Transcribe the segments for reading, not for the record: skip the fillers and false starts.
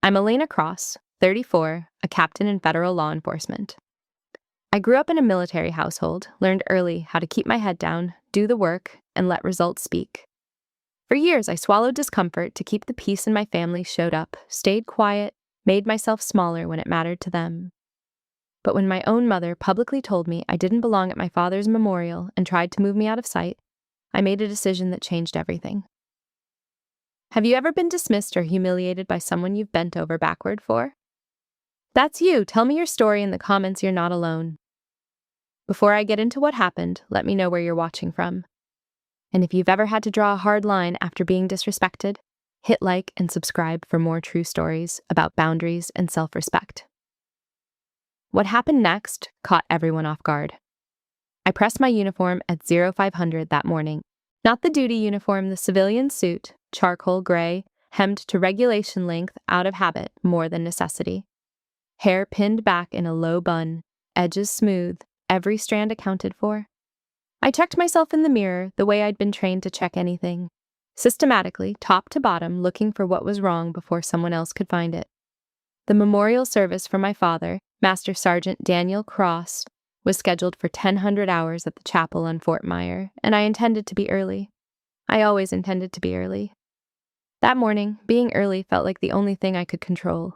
I'm Elena Cross, 34, a captain in federal law enforcement. I grew up in a military household, learned early how to keep my head down, do the work, and let results speak. For years, I swallowed discomfort to keep the peace in my family showed up, stayed quiet, made myself smaller when it mattered to them. But when my own mother publicly told me I didn't belong at my father's memorial and tried to move me out of sight, I made a decision that changed everything. Have you ever been dismissed or humiliated by someone you've bent over backward for? That's you. Tell me your story in the comments. You're not alone. Before I get into what happened, let me know where you're watching from. And if you've ever had to draw a hard line after being disrespected, hit like and subscribe for more true stories about boundaries and self-respect. What happened next caught everyone off guard. I pressed my uniform at 0500 that morning. Not the duty uniform, the civilian suit, charcoal gray, hemmed to regulation length out of habit more than necessity. Hair pinned back in a low bun, edges smooth, every strand accounted for. I checked myself in the mirror the way I'd been trained to check anything, systematically, top to bottom, looking for what was wrong before someone else could find it. The memorial service for my father, Master Sergeant Daniel Cross, was scheduled for 1000 hours at the chapel on Fort Myer, and I intended to be early. I always intended to be early. That morning, being early felt like the only thing I could control.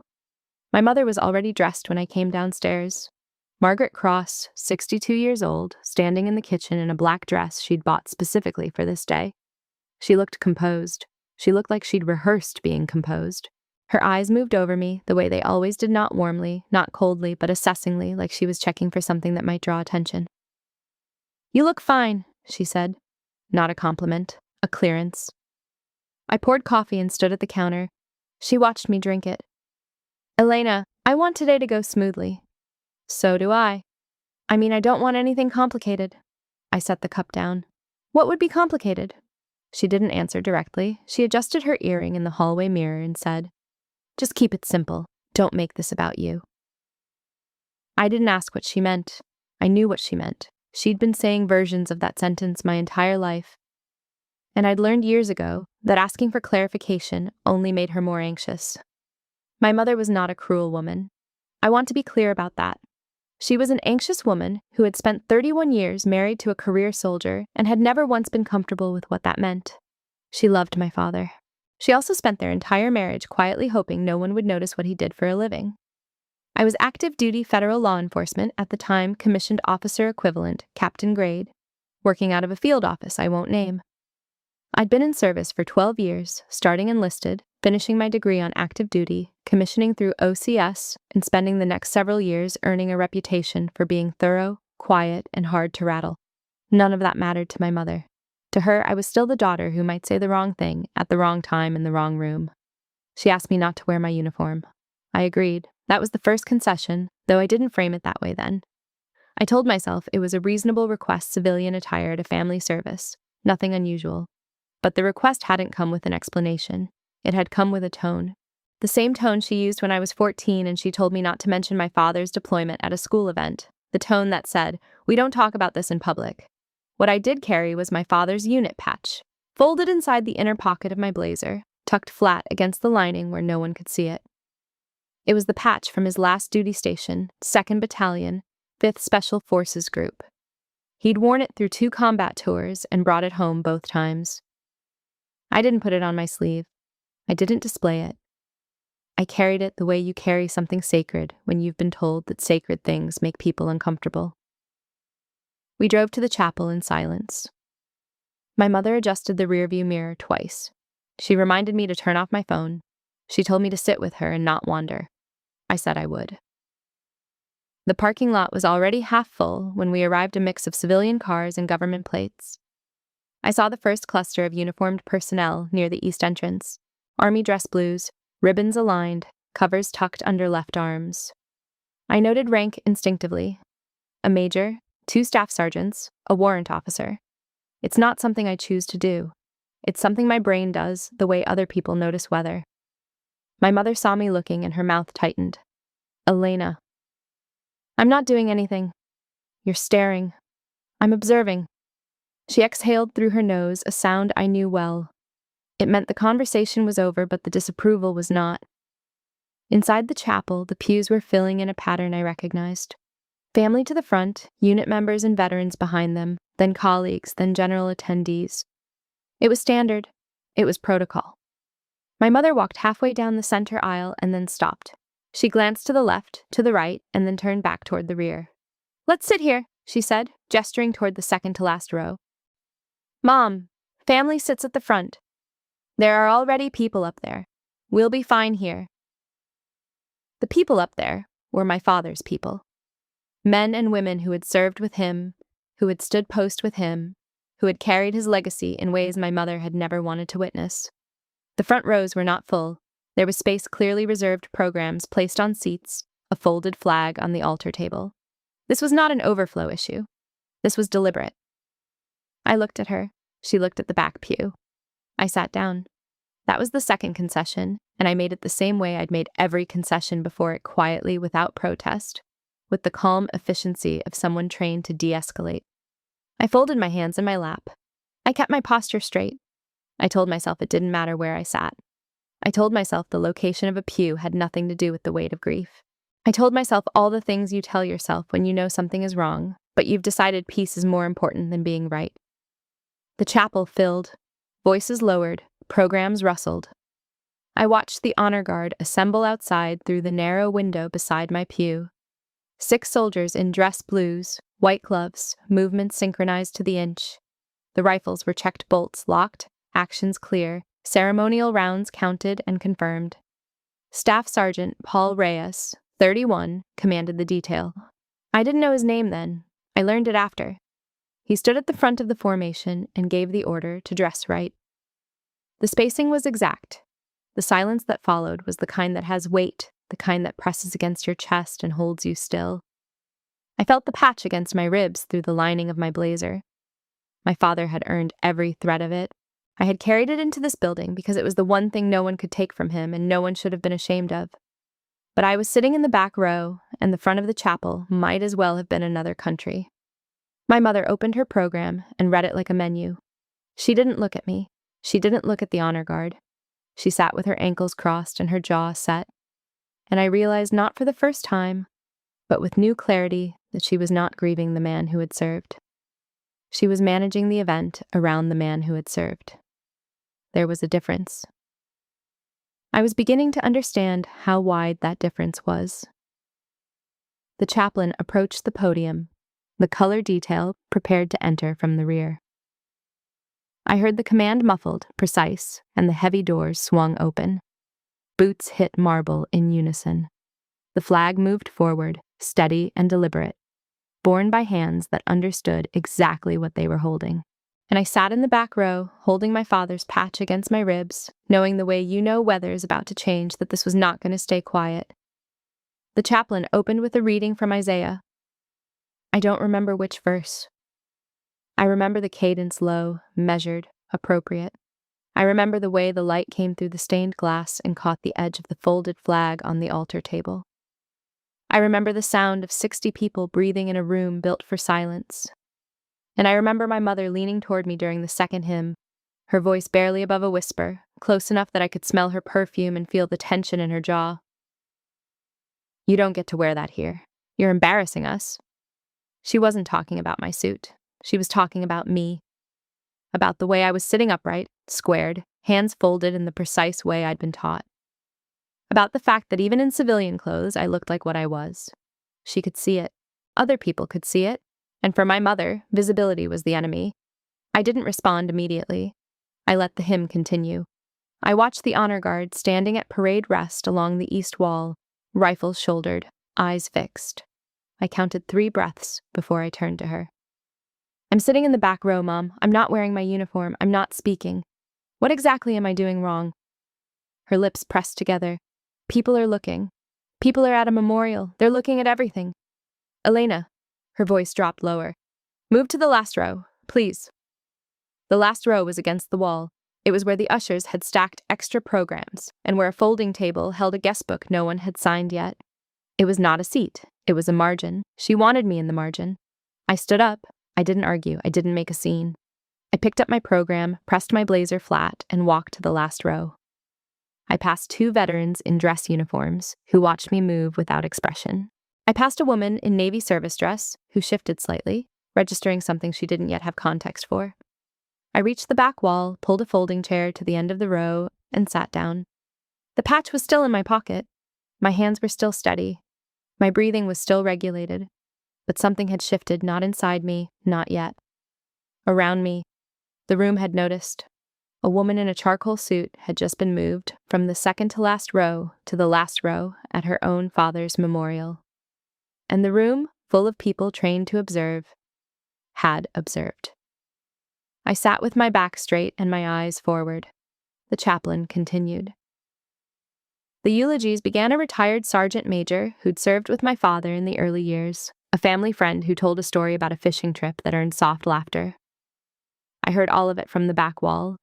My mother was already dressed when I came downstairs. Margaret Cross, 62 years old, standing in the kitchen in a black dress she'd bought specifically for this day. She looked composed. She looked like she'd rehearsed being composed. Her eyes moved over me the way they always did, not warmly, not coldly, but assessingly, like she was checking for something that might draw attention. "You look fine," she said. Not a compliment, a clearance. I poured coffee and stood at the counter. She watched me drink it. "Elena, I want today to go smoothly." "So do I. I don't want anything complicated." I set the cup down. "What would be complicated?" She didn't answer directly. She adjusted her earring in the hallway mirror and said, "Just keep it simple. Don't make this about you." I didn't ask what she meant. I knew what she meant. She'd been saying versions of that sentence my entire life. And I'd learned years ago that asking for clarification only made her more anxious. My mother was not a cruel woman. I want to be clear about that. She was an anxious woman who had spent 31 years married to a career soldier and had never once been comfortable with what that meant. She loved my father. She also spent their entire marriage quietly hoping no one would notice what he did for a living. I was active duty federal law enforcement at the time, commissioned officer equivalent, captain grade, working out of a field office I won't name. I'd been in service for 12 years, starting enlisted, finishing my degree on active duty, commissioning through OCS, and spending the next several years earning a reputation for being thorough, quiet, and hard to rattle. None of that mattered to my mother. To her, I was still the daughter who might say the wrong thing at the wrong time in the wrong room. She asked me not to wear my uniform. I agreed. That was the first concession, though I didn't frame it that way then. I told myself it was a reasonable request, civilian attire at a family service, nothing unusual. But the request hadn't come with an explanation. It had come with a tone. The same tone she used when I was 14 and she told me not to mention my father's deployment at a school event. The tone that said, "We don't talk about this in public." What I did carry was my father's unit patch, folded inside the inner pocket of my blazer, tucked flat against the lining where no one could see it. It was the patch from his last duty station, 2nd Battalion, 5th Special Forces Group. He'd worn it through 2 combat tours and brought it home both times. I didn't put it on my sleeve. I didn't display it. I carried it the way you carry something sacred when you've been told that sacred things make people uncomfortable. We drove to the chapel in silence. My mother adjusted the rearview mirror twice. She reminded me to turn off my phone. She told me to sit with her and not wander. I said I would. The parking lot was already half full when we arrived, a mix of civilian cars and government plates. I saw the first cluster of uniformed personnel near the east entrance. Army dress blues, ribbons aligned, covers tucked under left arms. I noted rank instinctively. A major, 2 staff sergeants, a warrant officer. It's not something I choose to do. It's something my brain does the way other people notice weather. My mother saw me looking and her mouth tightened. "Elena." "I'm not doing anything." "You're staring." "I'm observing." She exhaled through her nose, a sound I knew well. It meant the conversation was over, but the disapproval was not. Inside the chapel, the pews were filling in a pattern I recognized. Family to the front, unit members and veterans behind them, then colleagues, then general attendees. It was standard. It was protocol. My mother walked halfway down the center aisle and then stopped. She glanced to the left, to the right, and then turned back toward the rear. "Let's sit here," she said, gesturing toward the second to last row. "Mom, family sits at the front. There are already people up there. We'll be fine here." The people up there were my father's people. Men and women who had served with him, who had stood post with him, who had carried his legacy in ways my mother had never wanted to witness. The front rows were not full. There was space clearly reserved programs placed on seats, a folded flag on the altar table. This was not an overflow issue. This was deliberate. I looked at her. She looked at the back pew. I sat down. That was the second concession, and I made it the same way I'd made every concession before it, quietly, without protest, with the calm efficiency of someone trained to de-escalate. I folded my hands in my lap. I kept my posture straight. I told myself it didn't matter where I sat. I told myself the location of a pew had nothing to do with the weight of grief. I told myself all the things you tell yourself when you know something is wrong, but you've decided peace is more important than being right. The chapel filled. Voices lowered. Programs rustled. I watched the honor guard assemble outside through the narrow window beside my pew. 6 soldiers in dress blues, white gloves, movements synchronized to the inch. The rifles were checked bolts locked, actions clear, ceremonial rounds counted and confirmed. Staff Sergeant Paul Reyes, 31, commanded the detail. I didn't know his name then. I learned it after. He stood at the front of the formation and gave the order to dress right. The spacing was exact. The silence that followed was the kind that has weight, the kind that presses against your chest and holds you still. I felt the patch against my ribs through the lining of my blazer. My father had earned every thread of it. I had carried it into this building because it was the one thing no one could take from him and no one should have been ashamed of. But I was sitting in the back row, and the front of the chapel might as well have been another country. My mother opened her program and read it like a menu. She didn't look at me. She didn't look at the honor guard. She sat with her ankles crossed and her jaw set. And I realized, not for the first time, but with new clarity, that she was not grieving the man who had served. She was managing the event around the man who had served. There was a difference. I was beginning to understand how wide that difference was. The chaplain approached the podium, the color detail prepared to enter from the rear. I heard the command muffled, precise, and the heavy doors swung open. Boots hit marble in unison. The flag moved forward, steady and deliberate, borne by hands that understood exactly what they were holding. And I sat in the back row, holding my father's patch against my ribs, knowing the way you know weather's about to change, that this was not going to stay quiet. The chaplain opened with a reading from Isaiah. I don't remember which verse. I remember the cadence low, measured, appropriate. I remember the way the light came through the stained glass and caught the edge of the folded flag on the altar table. I remember the sound of 60 people breathing in a room built for silence. And I remember my mother leaning toward me during the second hymn, her voice barely above a whisper, close enough that I could smell her perfume and feel the tension in her jaw. "You don't get to wear that here. You're embarrassing us." She wasn't talking about my suit. She was talking about me. About the way I was sitting upright, squared, hands folded in the precise way I'd been taught. About the fact that even in civilian clothes, I looked like what I was. She could see it. Other people could see it. And for my mother, visibility was the enemy. I didn't respond immediately. I let the hymn continue. I watched the honor guard standing at parade rest along the east wall, rifles shouldered, eyes fixed. I counted 3 breaths before I turned to her. "I'm sitting in the back row, Mom. I'm not wearing my uniform. I'm not speaking. What exactly am I doing wrong?" Her lips pressed together. "People are looking. People are at a memorial. They're looking at everything. Elena," her voice dropped lower, "move to the last row, please." The last row was against the wall. It was where the ushers had stacked extra programs, and where a folding table held a guest book no one had signed yet. It was not a seat. It was a margin. She wanted me in the margin. I stood up. I didn't argue. I didn't make a scene. I picked up my program, pressed my blazer flat, and walked to the last row. I passed two veterans in dress uniforms who watched me move without expression. I passed a woman in Navy service dress who shifted slightly, registering something she didn't yet have context for. I reached the back wall, pulled a folding chair to the end of the row, and sat down. The patch was still in my pocket. My hands were still steady. My breathing was still regulated. But something had shifted, not inside me, not yet. Around me, the room had noticed. A woman in a charcoal suit had just been moved from the second to last row to the last row at her own father's memorial. And the room, full of people trained to observe, had observed. I sat with my back straight and my eyes forward. The chaplain continued. The eulogies began a retired sergeant major who'd served with my father in the early years, a family friend who told a story about a fishing trip that earned soft laughter. I heard all of it from the back wall.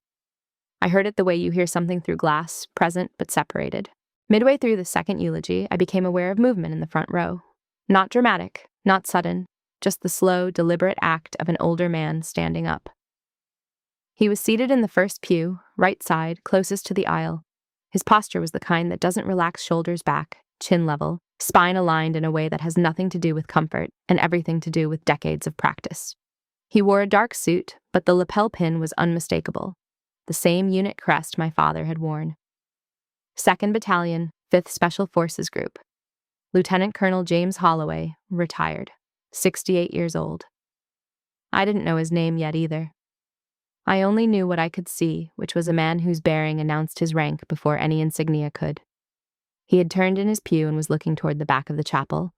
I heard it the way you hear something through glass, present but separated. Midway through the second eulogy, I became aware of movement in the front row. Not dramatic, not sudden, just the slow, deliberate act of an older man standing up. He was seated in the first pew, right side, closest to the aisle. His posture was the kind that doesn't relax shoulders back, chin level, spine aligned in a way that has nothing to do with comfort and everything to do with decades of practice. He wore a dark suit, but the lapel pin was unmistakable, the same unit crest my father had worn. 2nd Battalion, 5th Special Forces Group. Lieutenant Colonel James Holloway, retired, 68 years old. I didn't know his name yet either. I only knew what I could see, which was a man whose bearing announced his rank before any insignia could. He had turned in his pew and was looking toward the back of the chapel.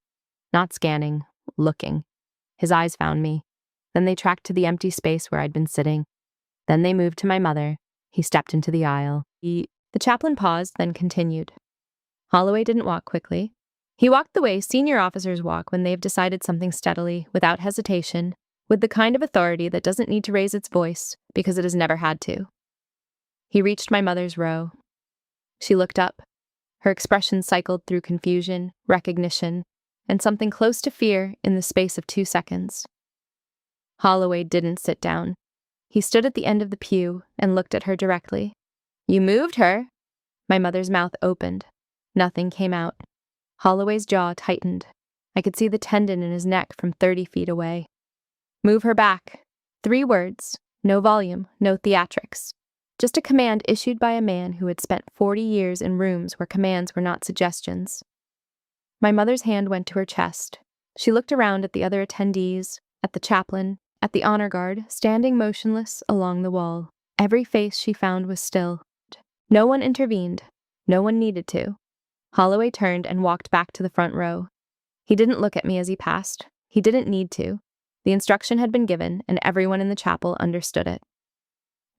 Not scanning, looking. His eyes found me. Then they tracked to the empty space where I'd been sitting. Then they moved to my mother. He stepped into the aisle. The chaplain paused, then continued. Holloway didn't walk quickly. He walked the way senior officers walk when they've decided something steadily, without hesitation, with the kind of authority that doesn't need to raise its voice because it has never had to. He reached my mother's row. She looked up. Her expression cycled through confusion, recognition, and something close to fear in the space of 2 seconds. Holloway didn't sit down. He stood at the end of the pew and looked at her directly. "You moved her." My mother's mouth opened. Nothing came out. Holloway's jaw tightened. I could see the tendon in his neck from 30 feet away. "Move her back." 3 words, no volume, no theatrics. Just a command issued by a man who had spent 40 years in rooms where commands were not suggestions. My mother's hand went to her chest. She looked around at the other attendees, at the chaplain, at the honor guard, standing motionless along the wall. Every face she found was still. No one intervened. No one needed to. Holloway turned and walked back to the front row. He didn't look at me as he passed. He didn't need to. The instruction had been given, and everyone in the chapel understood it.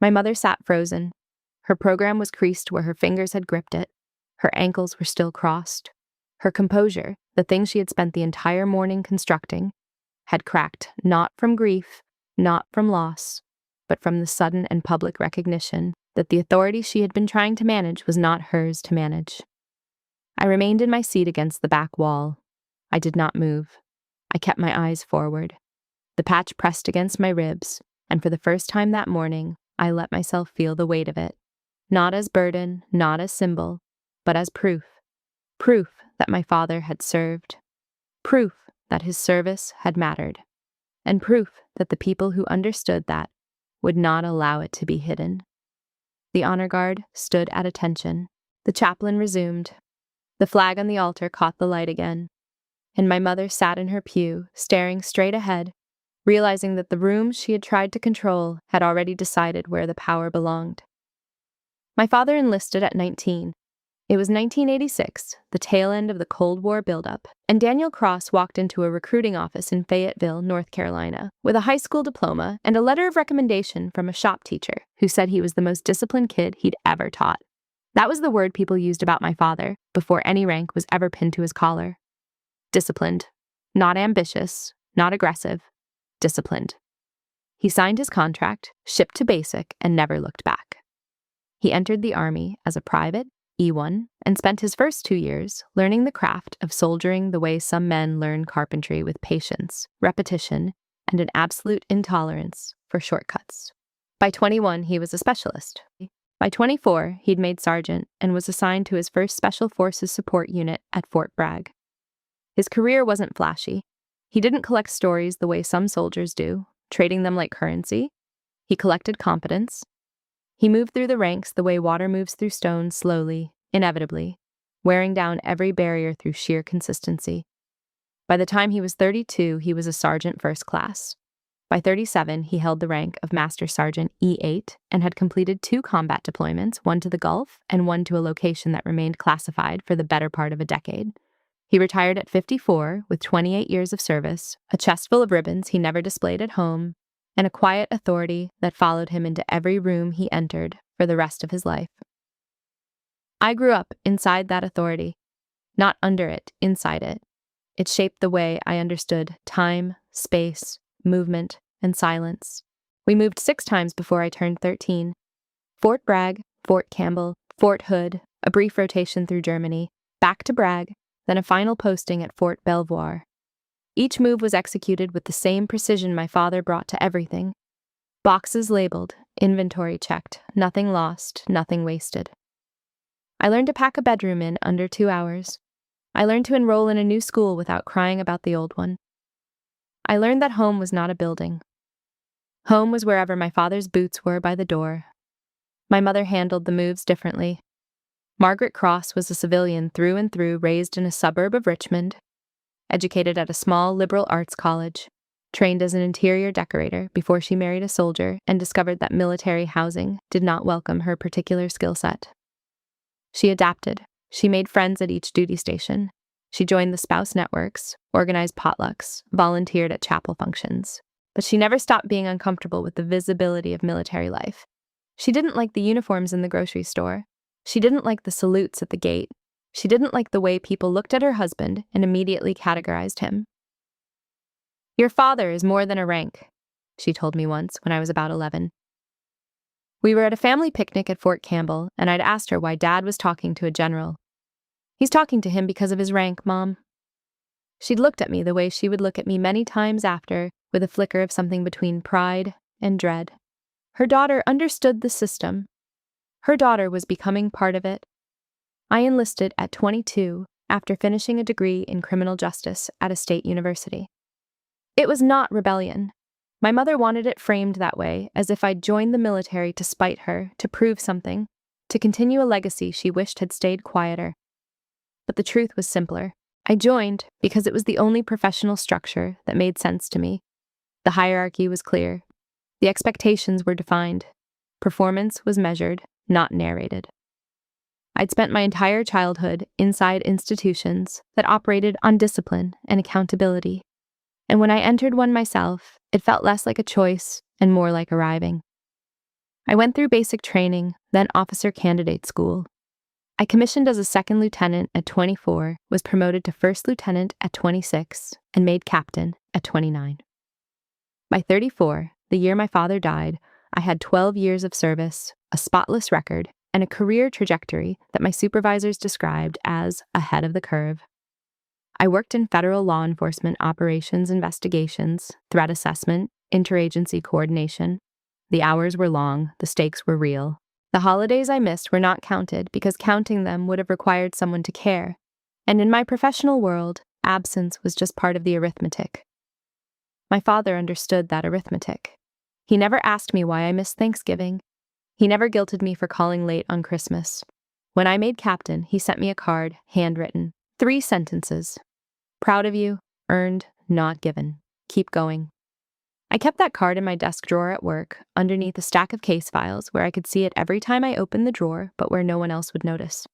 My mother sat frozen. Her program was creased where her fingers had gripped it. Her ankles were still crossed. Her composure, the thing she had spent the entire morning constructing, had cracked not from grief, not from loss, but from the sudden and public recognition that the authority she had been trying to manage was not hers to manage. I remained in my seat against the back wall. I did not move. I kept my eyes forward. The patch pressed against my ribs, and for the first time that morning, I let myself feel the weight of it, not as burden, not as symbol, but as proof. Proof that my father had served. Proof that his service had mattered. And proof that the people who understood that would not allow it to be hidden. The honor guard stood at attention. The chaplain resumed. The flag on the altar caught the light again. And my mother sat in her pew, staring straight ahead, realizing that the room she had tried to control had already decided where the power belonged. My father enlisted at 19. It was 1986, the tail end of the Cold War buildup, and Daniel Cross walked into a recruiting office in Fayetteville, North Carolina, with a high school diploma and a letter of recommendation from a shop teacher who said he was the most disciplined kid he'd ever taught. That was the word people used about my father before any rank was ever pinned to his collar. Disciplined. Not ambitious, not aggressive. Disciplined. He signed his contract, shipped to basic, and never looked back. He entered the Army as a private, E1, and spent his first 2 years learning the craft of soldiering the way some men learn carpentry, with patience, repetition, and an absolute intolerance for shortcuts. By 21, he was a specialist. By 24, he'd made sergeant and was assigned to his first Special Forces support unit at Fort Bragg. His career wasn't flashy. He didn't collect stories the way some soldiers do, trading them like currency. He collected competence. He moved through the ranks the way water moves through stone, slowly, inevitably, wearing down every barrier through sheer consistency. By the time he was 32, he was a sergeant first class. By 37, he held the rank of Master Sergeant E8 and had completed 2 combat deployments, one to the Gulf and one to a location that remained classified for the better part of a decade. He retired at 54 with 28 years of service, a chest full of ribbons he never displayed at home, and a quiet authority that followed him into every room he entered for the rest of his life. I grew up inside that authority, not under it, inside it. It shaped the way I understood time, space, movement, and silence. We moved 6 times before I turned 13. Fort Bragg, Fort Campbell, Fort Hood, a brief rotation through Germany, back to Bragg, then a final posting at Fort Belvoir. Each move was executed with the same precision my father brought to everything. Boxes labeled, inventory checked, nothing lost, nothing wasted. I learned to pack a bedroom in under 2 hours. I learned to enroll in a new school without crying about the old one. I learned that home was not a building. Home was wherever my father's boots were by the door. My mother handled the moves differently. Margaret Cross was a civilian through and through, raised in a suburb of Richmond, educated at a small liberal arts college, trained as an interior decorator before she married a soldier and discovered that military housing did not welcome her particular skill set. She adapted. She made friends at each duty station. She joined the spouse networks, organized potlucks, volunteered at chapel functions. But she never stopped being uncomfortable with the visibility of military life. She didn't like the uniforms in the grocery store. She didn't like the salutes at the gate. She didn't like the way people looked at her husband and immediately categorized him. "Your father is more than a rank," she told me once when I was about 11. We were at a family picnic at Fort Campbell, and I'd asked her why Dad was talking to a general. "He's talking to him because of his rank, Mom." She'd looked at me the way she would look at me many times after, with a flicker of something between pride and dread. Her daughter understood the system. Her daughter was becoming part of it. I enlisted at 22 after finishing a degree in criminal justice at a state university. It was not rebellion. My mother wanted it framed that way, as if I'd joined the military to spite her, to prove something, to continue a legacy she wished had stayed quieter. But the truth was simpler. I joined because it was the only professional structure that made sense to me. The hierarchy was clear. The expectations were defined. Performance was measured, not narrated. I'd spent my entire childhood inside institutions that operated on discipline and accountability. And when I entered one myself, it felt less like a choice and more like arriving. I went through basic training, then officer candidate school. I commissioned as a second lieutenant at 24, was promoted to first lieutenant at 26, and made captain at 29. By 34, the year my father died, I had 12 years of service, a spotless record, and a career trajectory that my supervisors described as ahead of the curve. I worked in federal law enforcement operations investigations, threat assessment, interagency coordination. The hours were long, the stakes were real. The holidays I missed were not counted because counting them would have required someone to care. And in my professional world, absence was just part of the arithmetic. My father understood that arithmetic. He never asked me why I missed Thanksgiving. He never guilted me for calling late on Christmas. When I made captain, he sent me a card, handwritten. 3 sentences. "Proud of you, earned, not given. Keep going." I kept that card in my desk drawer at work, underneath a stack of case files where I could see it every time I opened the drawer, but where no one else would notice.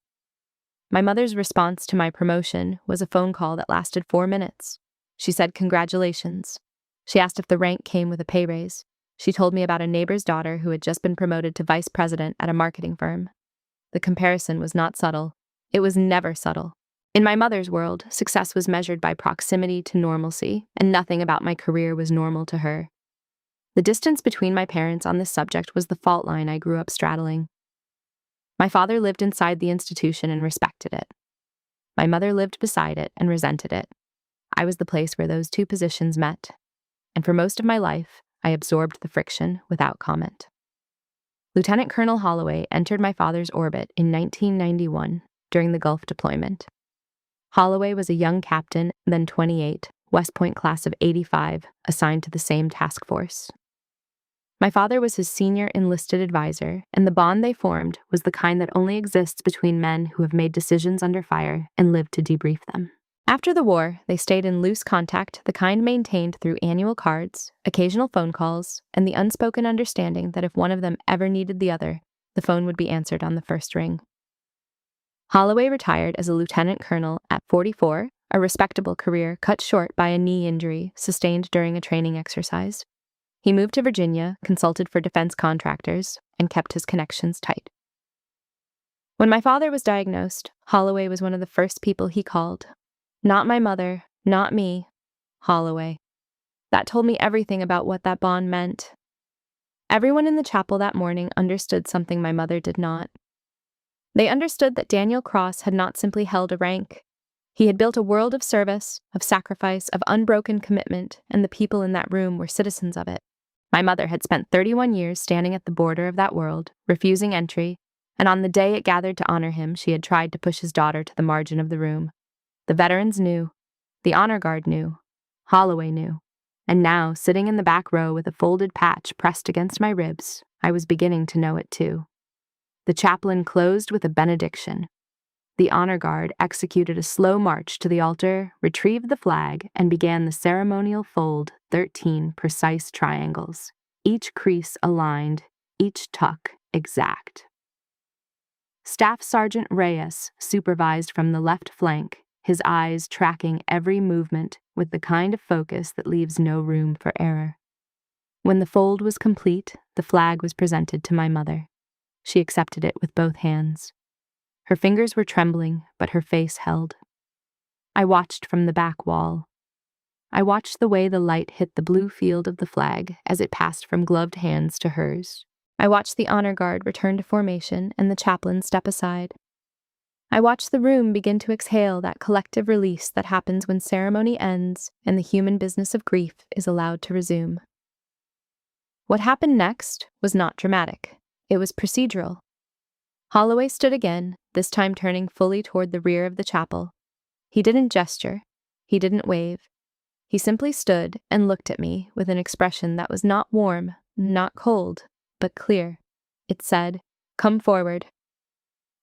My mother's response to my promotion was a phone call that lasted 4 minutes. She said congratulations. She asked if the rank came with a pay raise. She told me about a neighbor's daughter who had just been promoted to vice president at a marketing firm. The comparison was not subtle. It was never subtle. In my mother's world, success was measured by proximity to normalcy, and nothing about my career was normal to her. The distance between my parents on this subject was the fault line I grew up straddling. My father lived inside the institution and respected it. My mother lived beside it and resented it. I was the place where those two positions met, and for most of my life, I absorbed the friction without comment. Lieutenant Colonel Holloway entered my father's orbit in 1991 during the Gulf deployment. Holloway was a young captain, then 28, West Point class of 85, assigned to the same task force. My father was his senior enlisted advisor, and the bond they formed was the kind that only exists between men who have made decisions under fire and lived to debrief them. After the war, they stayed in loose contact, the kind maintained through annual cards, occasional phone calls, and the unspoken understanding that if one of them ever needed the other, the phone would be answered on the first ring. Holloway retired as a lieutenant colonel at 44, a respectable career cut short by a knee injury sustained during a training exercise. He moved to Virginia, consulted for defense contractors, and kept his connections tight. When my father was diagnosed, Holloway was one of the first people he called. Not my mother, not me, Holloway. That told me everything about what that bond meant. Everyone in the chapel that morning understood something my mother did not. They understood that Daniel Cross had not simply held a rank. He had built a world of service, of sacrifice, of unbroken commitment, and the people in that room were citizens of it. My mother had spent 31 years standing at the border of that world, refusing entry, and on the day it gathered to honor him, she had tried to push his daughter to the margin of the room. The veterans knew. The honor guard knew. Holloway knew. And now, sitting in the back row with a folded patch pressed against my ribs, I was beginning to know it too. The chaplain closed with a benediction. The honor guard executed a slow march to the altar, retrieved the flag, and began the ceremonial fold 13 precise triangles, each crease aligned, each tuck exact. Staff Sergeant Reyes supervised from the left flank, his eyes tracking every movement with the kind of focus that leaves no room for error. When the fold was complete, the flag was presented to my mother. She accepted it with both hands. Her fingers were trembling, but her face held. I watched from the back wall. I watched the way the light hit the blue field of the flag as it passed from gloved hands to hers. I watched the honor guard return to formation and the chaplain step aside. I watched the room begin to exhale that collective release that happens when ceremony ends and the human business of grief is allowed to resume. What happened next was not dramatic. It was procedural. Holloway stood again, this time turning fully toward the rear of the chapel. He didn't gesture. He didn't wave. He simply stood and looked at me with an expression that was not warm, not cold, but clear. It said, "Come forward."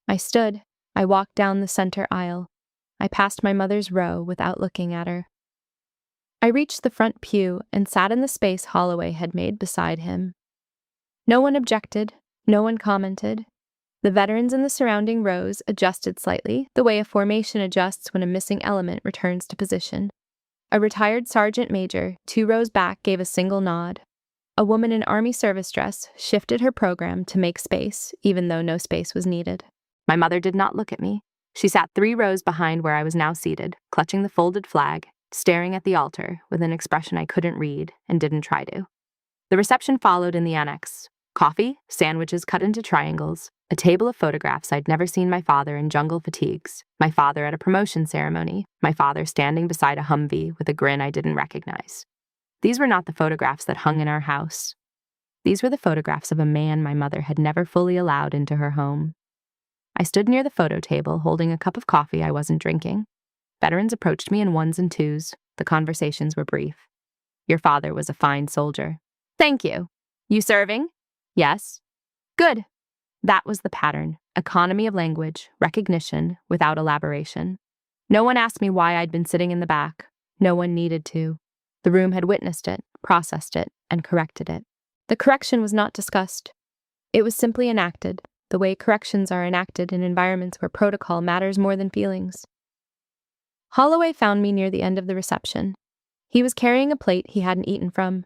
I stood. I walked down the center aisle. I passed my mother's row without looking at her. I reached the front pew and sat in the space Holloway had made beside him. No one objected. No one commented. The veterans in the surrounding rows adjusted slightly, the way a formation adjusts when a missing element returns to position. A retired sergeant major, 2 rows back, gave a single nod. A woman in Army service dress shifted her program to make space, even though no space was needed. My mother did not look at me. She sat 3 rows behind where I was now seated, clutching the folded flag, staring at the altar with an expression I couldn't read and didn't try to. The reception followed in the annex. Coffee, sandwiches cut into triangles, a table of photographs I'd never seen my father in jungle fatigues, my father at a promotion ceremony, my father standing beside a Humvee with a grin I didn't recognize. These were not the photographs that hung in our house. These were the photographs of a man my mother had never fully allowed into her home. I stood near the photo table holding a cup of coffee I wasn't drinking. Veterans approached me in 1s and 2s. The conversations were brief. "Your father was a fine soldier." "Thank you." "You serving?" "Yes." "Good." That was the pattern. Economy of language, recognition, without elaboration. No one asked me why I'd been sitting in the back. No one needed to. The room had witnessed it, processed it, and corrected it. The correction was not discussed. It was simply enacted, the way corrections are enacted in environments where protocol matters more than feelings. Holloway found me near the end of the reception. He was carrying a plate he hadn't eaten from.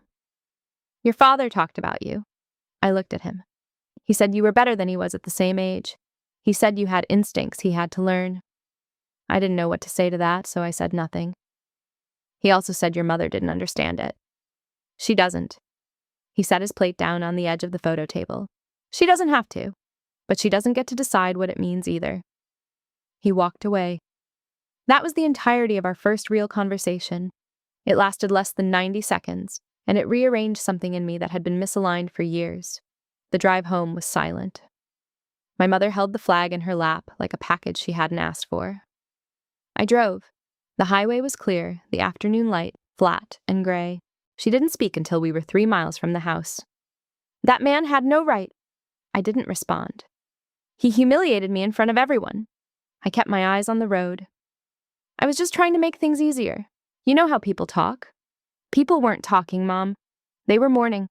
"Your father talked about you." I looked at him. "He said you were better than he was at the same age. He said you had instincts he had to learn." I didn't know what to say to that, so I said nothing. "He also said your mother didn't understand it." "She doesn't." He set his plate down on the edge of the photo table. "She doesn't have to, but she doesn't get to decide what it means either." He walked away. That was the entirety of our first real conversation. It lasted less than 90 seconds, and it rearranged something in me that had been misaligned for years. The drive home was silent. My mother held the flag in her lap like a package she hadn't asked for. I drove. The highway was clear, the afternoon light, flat and gray. She didn't speak until we were 3 miles from the house. That man had no right. I didn't respond. He humiliated me in front of everyone. I kept my eyes on the road. I was just trying to make things easier. You know how people talk. People weren't talking, Mom. They were mourning.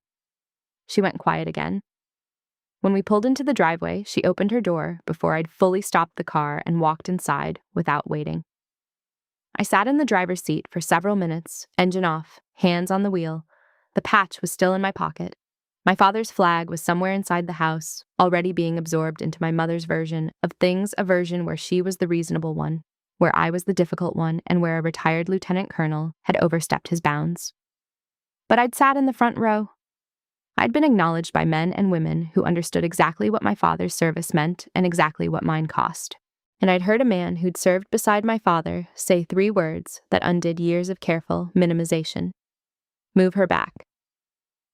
She went quiet again. When we pulled into the driveway, she opened her door before I'd fully stopped the car and walked inside without waiting. I sat in the driver's seat for several minutes, engine off, hands on the wheel. The patch was still in my pocket. My father's flag was somewhere inside the house, already being absorbed into my mother's version of things, a version where she was the reasonable one, where I was the difficult one, and where a retired lieutenant colonel had overstepped his bounds. But I'd sat in the front row. I'd been acknowledged by men and women who understood exactly what my father's service meant and exactly what mine cost. And I'd heard a man who'd served beside my father say 3 words that undid years of careful minimization. Move her back.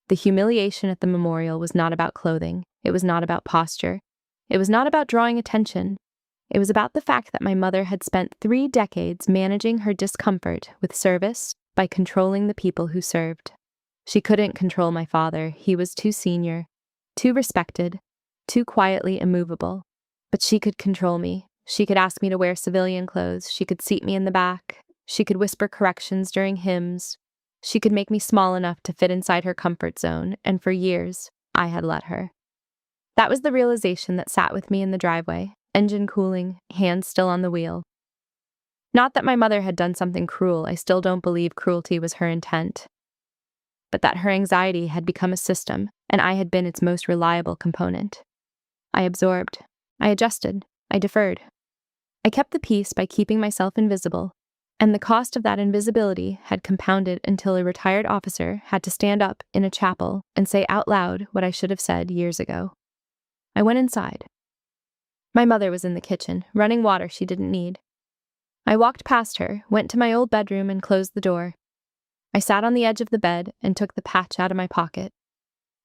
The humiliation at the memorial was not about clothing. It was not about posture. It was not about drawing attention. It was about the fact that my mother had spent 3 decades managing her discomfort with service by controlling the people who served. She couldn't control my father. He was too senior, too respected, too quietly immovable. But she could control me. She could ask me to wear civilian clothes. She could seat me in the back. She could whisper corrections during hymns. She could make me small enough to fit inside her comfort zone, and for years, I had let her. That was the realization that sat with me in the driveway, engine cooling, hands still on the wheel. Not that my mother had done something cruel. I still don't believe cruelty was her intent. But that her anxiety had become a system, and I had been its most reliable component. I absorbed. I adjusted. I deferred. I kept the peace by keeping myself invisible, and the cost of that invisibility had compounded until a retired officer had to stand up in a chapel and say out loud what I should have said years ago. I went inside. My mother was in the kitchen, running water she didn't need. I walked past her, went to my old bedroom, and closed the door. I sat on the edge of the bed and took the patch out of my pocket.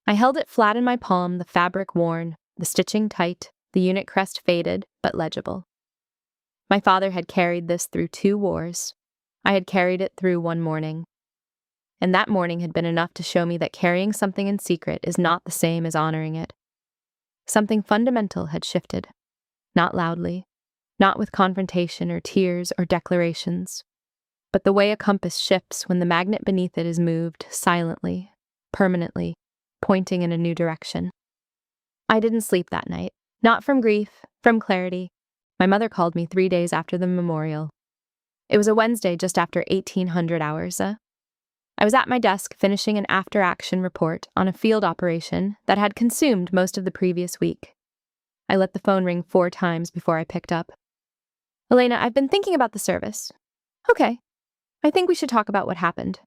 I held it flat in my palm, the fabric worn, the stitching tight, the unit crest faded but legible. My father had carried this through 2 wars. I had carried it through 1 mourning. And that mourning had been enough to show me that carrying something in secret is not the same as honoring it. Something fundamental had shifted. Not loudly, not with confrontation or tears or declarations, but the way a compass shifts when the magnet beneath it is moved silently, permanently, pointing in a new direction. I didn't sleep that night, not from grief, from clarity. My mother called me 3 days after the memorial. It was a Wednesday just after 1800 hours. I was at my desk finishing an after-action report on a field operation that had consumed most of the previous week. I let the phone ring 4 times before I picked up. Elena, I've been thinking about the service. Okay. I think we should talk about what happened.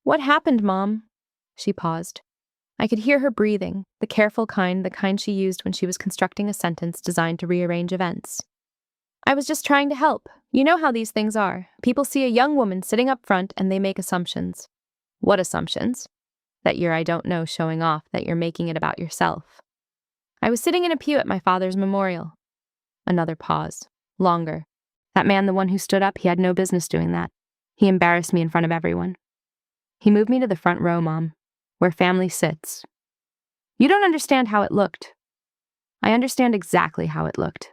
What happened, Mom? She paused. I could hear her breathing, the careful kind, the kind she used when she was constructing a sentence designed to rearrange events. I was just trying to help. You know how these things are. People see a young woman sitting up front and they make assumptions. What assumptions? That you're I don't know showing off, that you're making it about yourself. I was sitting in a pew at my father's memorial. Another pause. Longer. That man, the one who stood up, he had no business doing that. He embarrassed me in front of everyone. He moved me to the front row, Mom, where family sits. You don't understand how it looked. I understand exactly how it looked.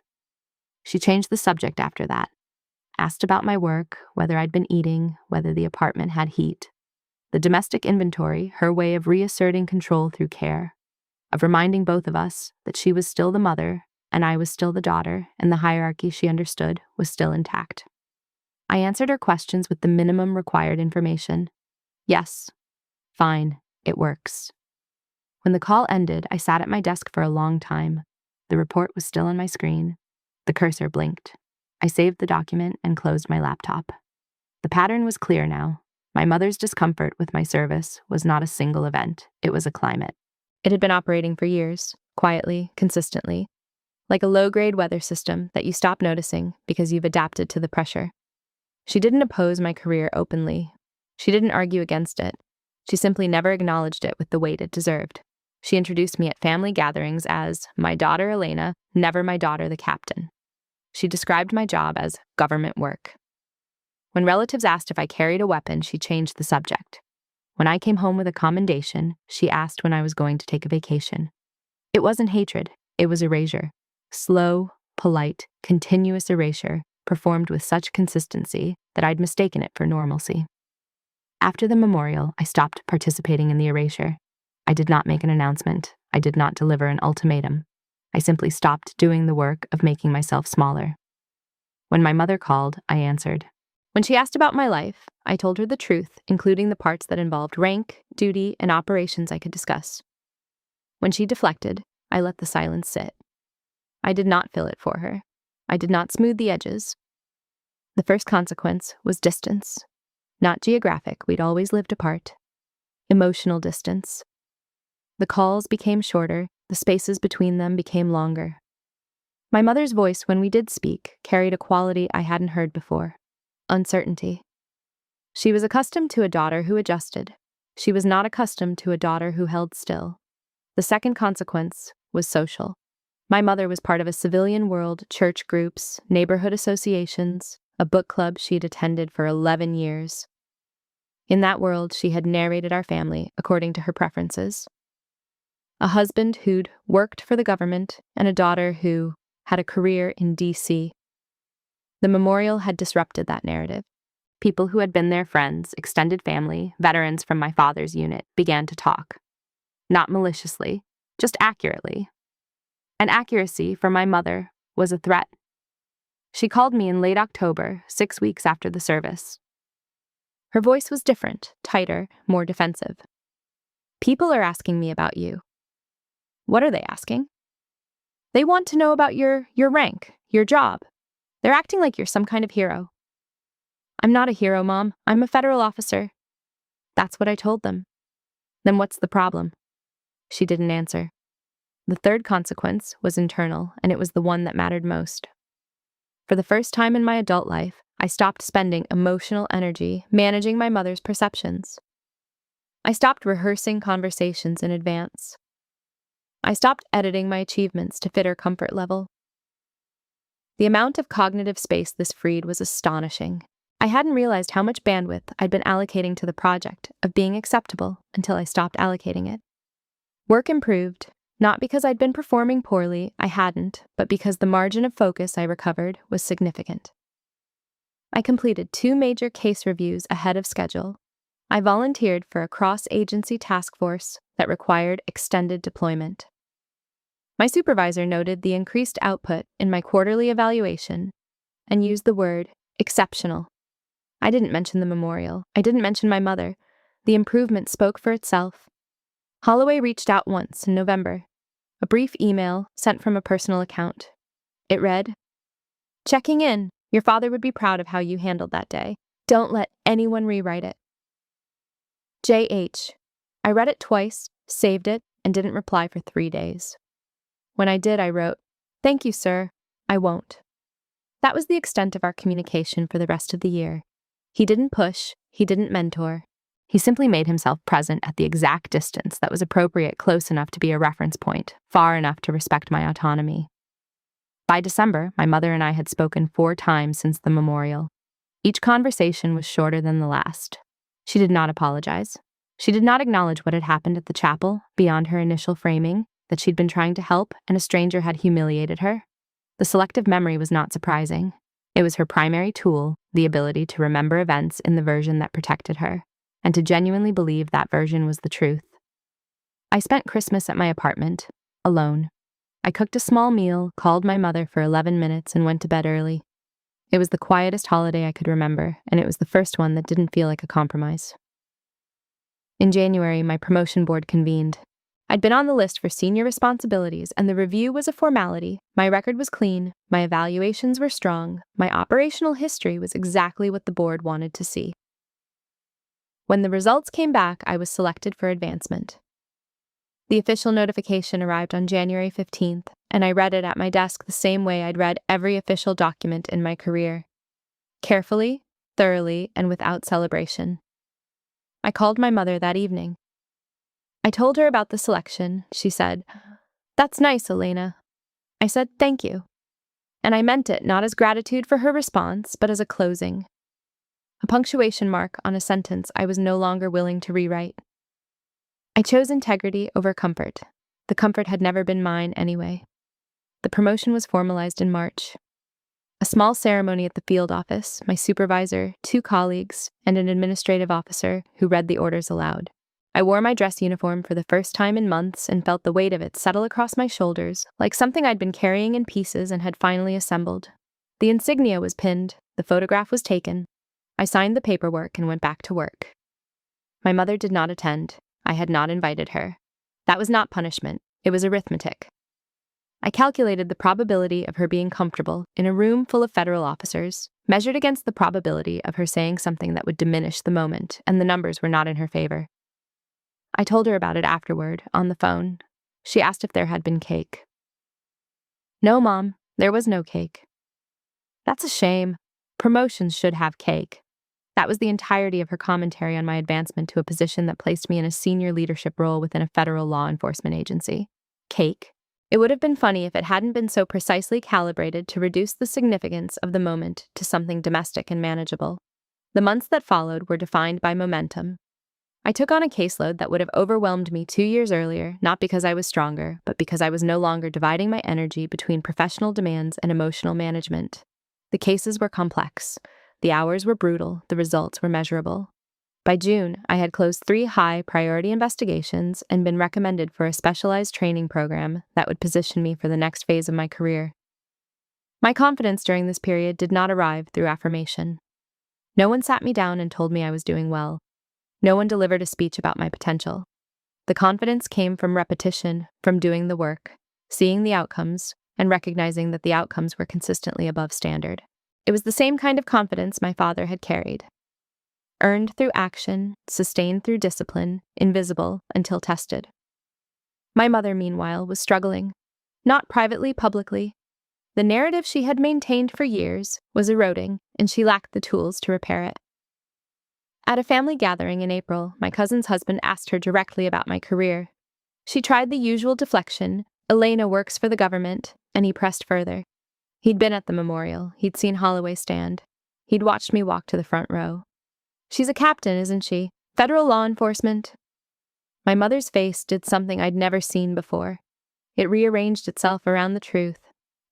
She changed the subject after that. Asked about my work, whether I'd been eating, whether the apartment had heat. The domestic inventory, her way of reasserting control through care, of reminding both of us that she was still the mother and I was still the daughter, and the hierarchy she understood was still intact. I answered her questions with the minimum required information. Yes. Fine. It works. When the call ended, I sat at my desk for a long time. The report was still on my screen. The cursor blinked. I saved the document and closed my laptop. The pattern was clear now. My mother's discomfort with my service was not a single event. It was a climate. It had been operating for years, quietly, consistently, like a low-grade weather system that you stop noticing because you've adapted to the pressure. She didn't oppose my career openly. She didn't argue against it. She simply never acknowledged it with the weight it deserved. She introduced me at family gatherings as my daughter Elena, never my daughter the captain. She described my job as government work. When relatives asked if I carried a weapon, she changed the subject. When I came home with a commendation, she asked when I was going to take a vacation. It wasn't hatred, it was erasure. Slow, polite, continuous erasure, performed with such consistency that I'd mistaken it for normalcy. After the memorial, I stopped participating in the erasure. I did not make an announcement. I did not deliver an ultimatum. I simply stopped doing the work of making myself smaller. When my mother called, I answered. When she asked about my life, I told her the truth, including the parts that involved rank, duty, and operations I could discuss. When she deflected, I let the silence sit. I did not fill it for her. I did not smooth the edges. The first consequence was distance. Not geographic, we'd always lived apart. Emotional distance. The calls became shorter, the spaces between them became longer. My mother's voice, when we did speak, carried a quality I hadn't heard before. Uncertainty. She was accustomed to a daughter who adjusted. She was not accustomed to a daughter who held still. The second consequence was social. My mother was part of a civilian world, church groups, neighborhood associations, a book club she'd attended for 11 years. In that world, she had narrated our family according to her preferences. A husband who'd worked for the government and a daughter who had a career in D.C. The memorial had disrupted that narrative. People who had been their friends, extended family, veterans from my father's unit began to talk. Not maliciously, just accurately. And accuracy, for my mother, was a threat. She called me in late October, 6 weeks after the service. Her voice was different, tighter, more defensive. People are asking me about you. What are they asking? They want to know about your rank, your job. They're acting like you're some kind of hero. I'm not a hero, Mom. I'm a federal officer. That's what I told them. Then what's the problem? She didn't answer. The third consequence was internal, and it was the one that mattered most. For the first time in my adult life, I stopped spending emotional energy managing my mother's perceptions. I stopped rehearsing conversations in advance. I stopped editing my achievements to fit her comfort level. The amount of cognitive space this freed was astonishing. I hadn't realized how much bandwidth I'd been allocating to the project of being acceptable until I stopped allocating it. Work improved, not because I'd been performing poorly, I hadn't, but because the margin of focus I recovered was significant. I completed 2 major case reviews ahead of schedule. I volunteered for a cross-agency task force that required extended deployment. My supervisor noted the increased output in my quarterly evaluation and used the word exceptional. I didn't mention the memorial. I didn't mention my mother. The improvement spoke for itself. Holloway reached out once in November. A brief email sent from a personal account. It read, "Checking in. Your father would be proud of how you handled that day. Don't let anyone rewrite it. J.H. I read it twice, saved it, and didn't reply for 3 days. When I did, I wrote, "Thank you, sir. I won't." That was the extent of our communication for the rest of the year. He didn't push. He didn't mentor. He simply made himself present at the exact distance that was appropriate, close enough to be a reference point, far enough to respect my autonomy. By December, my mother and I had spoken 4 times since the memorial. Each conversation was shorter than the last. She did not apologize. She did not acknowledge what had happened at the chapel, beyond her initial framing, that she'd been trying to help and a stranger had humiliated her. The selective memory was not surprising. It was her primary tool, the ability to remember events in the version that protected her, and to genuinely believe that version was the truth. I spent Christmas at my apartment, alone. I cooked a small meal, called my mother for 11 minutes, and went to bed early. It was the quietest holiday I could remember, and it was the first one that didn't feel like a compromise. In January, my promotion board convened. I'd been on the list for senior responsibilities, and the review was a formality. My record was clean, my evaluations were strong, my operational history was exactly what the board wanted to see. When the results came back, I was selected for advancement. The official notification arrived on January 15th, and I read it at my desk the same way I'd read every official document in my career. Carefully, thoroughly, and without celebration. I called my mother that evening. I told her about the selection. She said, "That's nice, Elena." I said, "Thank you." And I meant it not as gratitude for her response, but as a closing. A punctuation mark on a sentence I was no longer willing to rewrite. I chose integrity over comfort. The comfort had never been mine anyway. The promotion was formalized in March. A small ceremony at the field office, my supervisor, 2 colleagues, and an administrative officer who read the orders aloud. I wore my dress uniform for the first time in months and felt the weight of it settle across my shoulders, like something I'd been carrying in pieces and had finally assembled. The insignia was pinned, the photograph was taken. I signed the paperwork and went back to work. My mother did not attend. I had not invited her. That was not punishment, it was arithmetic. I calculated the probability of her being comfortable in a room full of federal officers, measured against the probability of her saying something that would diminish the moment, and the numbers were not in her favor. I told her about it afterward, on the phone. She asked if there had been cake. "No, Mom, there was no cake." "That's a shame. Promotions should have cake." That was the entirety of her commentary on my advancement to a position that placed me in a senior leadership role within a federal law enforcement agency. Cake. It would have been funny if it hadn't been so precisely calibrated to reduce the significance of the moment to something domestic and manageable. The months that followed were defined by momentum. I took on a caseload that would have overwhelmed me 2 years earlier, not because I was stronger, but because I was no longer dividing my energy between professional demands and emotional management. The cases were complex. The hours were brutal, the results were measurable. By June, I had closed 3 high-priority investigations and been recommended for a specialized training program that would position me for the next phase of my career. My confidence during this period did not arrive through affirmation. No one sat me down and told me I was doing well. No one delivered a speech about my potential. The confidence came from repetition, from doing the work, seeing the outcomes, and recognizing that the outcomes were consistently above standard. It was the same kind of confidence my father had carried. Earned through action, sustained through discipline, invisible until tested. My mother, meanwhile, was struggling. Not privately, publicly. The narrative she had maintained for years was eroding, and she lacked the tools to repair it. At a family gathering in April, my cousin's husband asked her directly about my career. She tried the usual deflection, "Elena works for the government," and he pressed further. He'd been at the memorial, he'd seen Holloway stand. He'd watched me walk to the front row. "She's a captain, isn't she? Federal law enforcement." My mother's face did something I'd never seen before. It rearranged itself around the truth,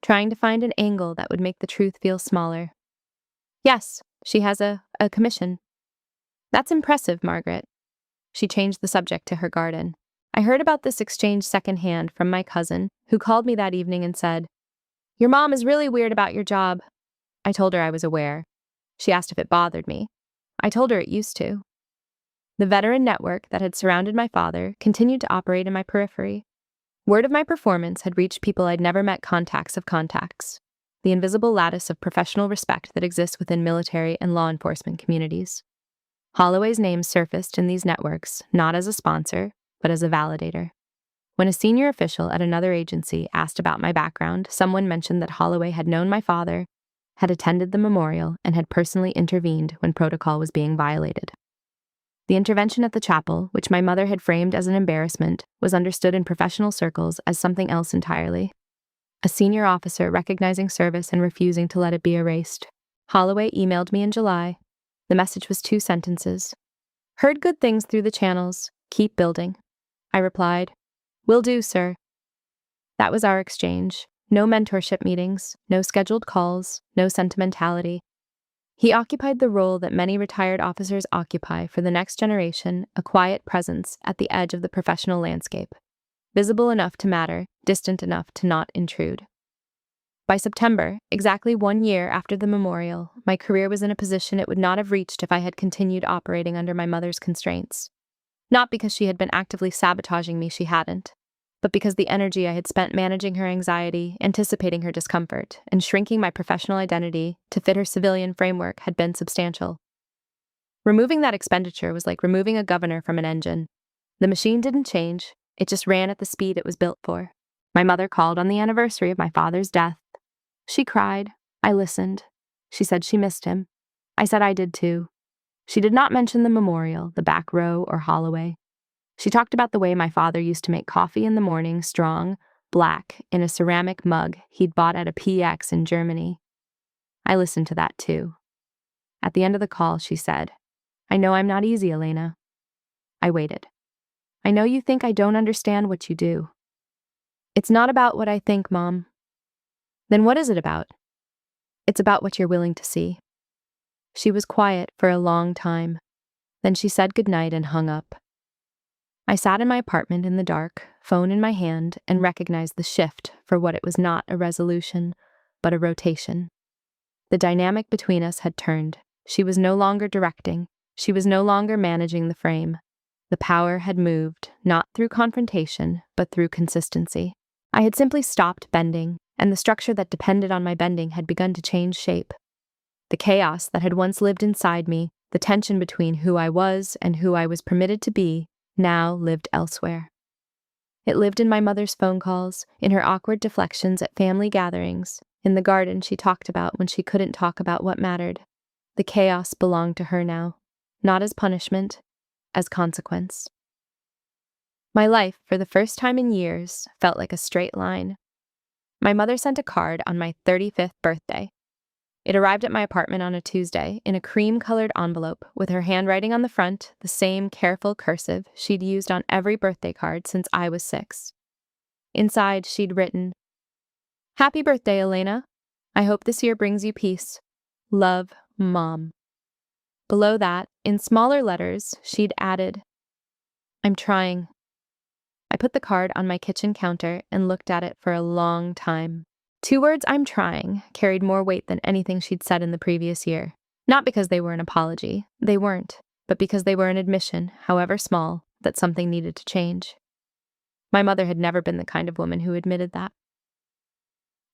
trying to find an angle that would make the truth feel smaller. "Yes, she has a commission." "That's impressive, Margaret." She changed the subject to her garden. I heard about this exchange secondhand from my cousin, who called me that evening and said, "Your mom is really weird about your job." I told her I was aware. She asked if it bothered me. I told her it used to. The veteran network that had surrounded my father continued to operate in my periphery. Word of my performance had reached people I'd never met contacts of contacts, the invisible lattice of professional respect that exists within military and law enforcement communities. Holloway's name surfaced in these networks, not as a sponsor, but as a validator. When a senior official at another agency asked about my background, someone mentioned that Holloway had known my father, had attended the memorial, and had personally intervened when protocol was being violated. The intervention at the chapel, which my mother had framed as an embarrassment, was understood in professional circles as something else entirely. A senior officer recognizing service and refusing to let it be erased. Holloway emailed me in July. The message was 2 sentences. "Heard good things through the channels. Keep building." I replied, "Will do, sir." That was our exchange. No mentorship meetings, no scheduled calls, no sentimentality. He occupied the role that many retired officers occupy for the next generation, a quiet presence at the edge of the professional landscape. Visible enough to matter, distant enough to not intrude. By September, exactly 1 year after the memorial, my career was in a position it would not have reached if I had continued operating under my mother's constraints. Not because she had been actively sabotaging me, she hadn't, but because the energy I had spent managing her anxiety, anticipating her discomfort, and shrinking my professional identity to fit her civilian framework had been substantial. Removing that expenditure was like removing a governor from an engine. The machine didn't change, it just ran at the speed it was built for. My mother called on the anniversary of my father's death. She cried. I listened. She said she missed him. I said I did too. She did not mention the memorial, the back row, or Holloway. She talked about the way my father used to make coffee in the morning, strong, black, in a ceramic mug he'd bought at a PX in Germany. I listened to that too. At the end of the call, she said, "I know I'm not easy, Elena." I waited. "I know you think I don't understand what you do." "It's not about what I think, Mom." "Then what is it about?" "It's about what you're willing to see." She was quiet for a long time. Then she said goodnight and hung up. I sat in my apartment in the dark, phone in my hand, and recognized the shift for what it was: not a resolution, but a rotation. The dynamic between us had turned. She was no longer directing. She was no longer managing the frame. The power had moved, not through confrontation, but through consistency. I had simply stopped bending, and the structure that depended on my bending had begun to change shape. The chaos that had once lived inside me, the tension between who I was and who I was permitted to be, now lived elsewhere. It lived in my mother's phone calls, in her awkward deflections at family gatherings, in the garden she talked about when she couldn't talk about what mattered. The chaos belonged to her now, not as punishment, as consequence. My life, for the first time in years, felt like a straight line. My mother sent a card on my 35th birthday. It arrived at my apartment on a Tuesday in a cream-colored envelope with her handwriting on the front, the same careful cursive she'd used on every birthday card since I was 6. Inside, she'd written, "Happy birthday, Elena. I hope this year brings you peace. Love, Mom." Below that, in smaller letters, she'd added, "I'm trying." I put the card on my kitchen counter and looked at it for a long time. 2 words, "I'm trying," carried more weight than anything she'd said in the previous year. Not because they were an apology, they weren't, but because they were an admission, however small, that something needed to change. My mother had never been the kind of woman who admitted that.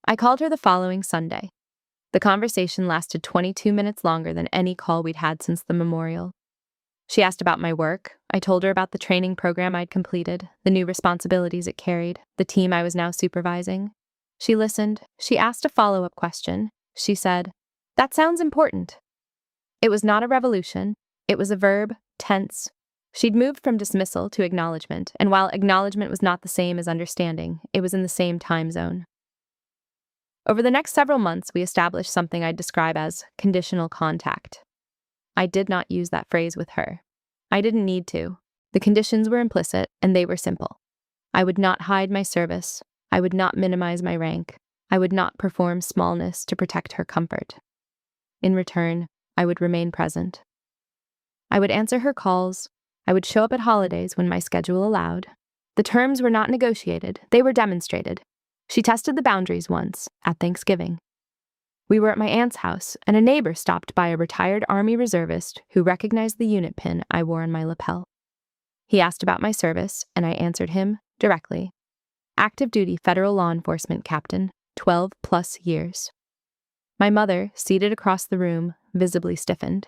I called her the following Sunday. The conversation lasted 22 minutes longer than any call we'd had since the memorial. She asked about my work. I told her about the training program I'd completed, the new responsibilities it carried, the team I was now supervising. She listened. She asked a follow-up question. She said, "That sounds important." It was not a revolution. It was a verb, tense. She'd moved from dismissal to acknowledgement, and while acknowledgement was not the same as understanding, it was in the same time zone. Over the next several months, we established something I'd describe as conditional contact. I did not use that phrase with her. I didn't need to. The conditions were implicit, and they were simple. I would not hide my service. I would not minimize my rank. I would not perform smallness to protect her comfort. In return, I would remain present. I would answer her calls. I would show up at holidays when my schedule allowed. The terms were not negotiated. They were demonstrated. She tested the boundaries once, at Thanksgiving. We were at my aunt's house, and a neighbor stopped by a retired Army reservist who recognized the unit pin I wore on my lapel. He asked about my service, and I answered him directly. Active duty federal law enforcement captain, 12+ years. My mother, seated across the room, visibly stiffened.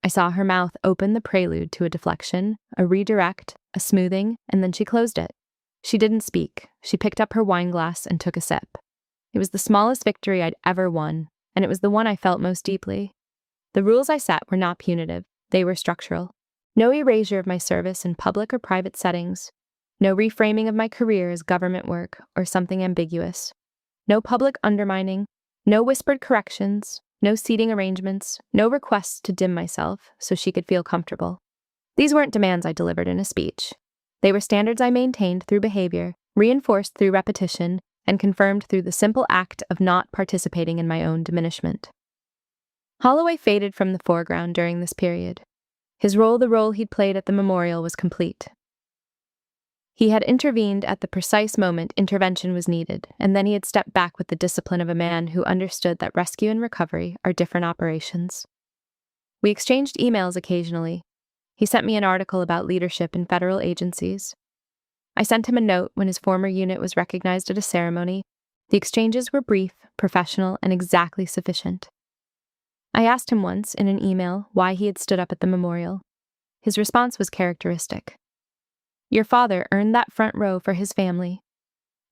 I saw her mouth open the prelude to a deflection, a redirect, a smoothing, and then she closed it. She didn't speak. She picked up her wine glass and took a sip. It was the smallest victory I'd ever won, and it was the one I felt most deeply. The rules I set were not punitive. They were structural. No erasure of my service in public or private settings. No reframing of my career as government work or something ambiguous. No public undermining. No whispered corrections. No seating arrangements. No requests to dim myself so she could feel comfortable. These weren't demands I delivered in a speech. They were standards I maintained through behavior, reinforced through repetition, and confirmed through the simple act of not participating in my own diminishment. Holloway faded from the foreground during this period. The role he'd played at the memorial was complete. He had intervened at the precise moment intervention was needed, and then he had stepped back with the discipline of a man who understood that rescue and recovery are different operations. We exchanged emails occasionally. He sent me an article about leadership in federal agencies. I sent him a note when his former unit was recognized at a ceremony. The exchanges were brief, professional, and exactly sufficient. I asked him once in an email why he had stood up at the memorial. His response was characteristic. "Your father earned that front row for his family.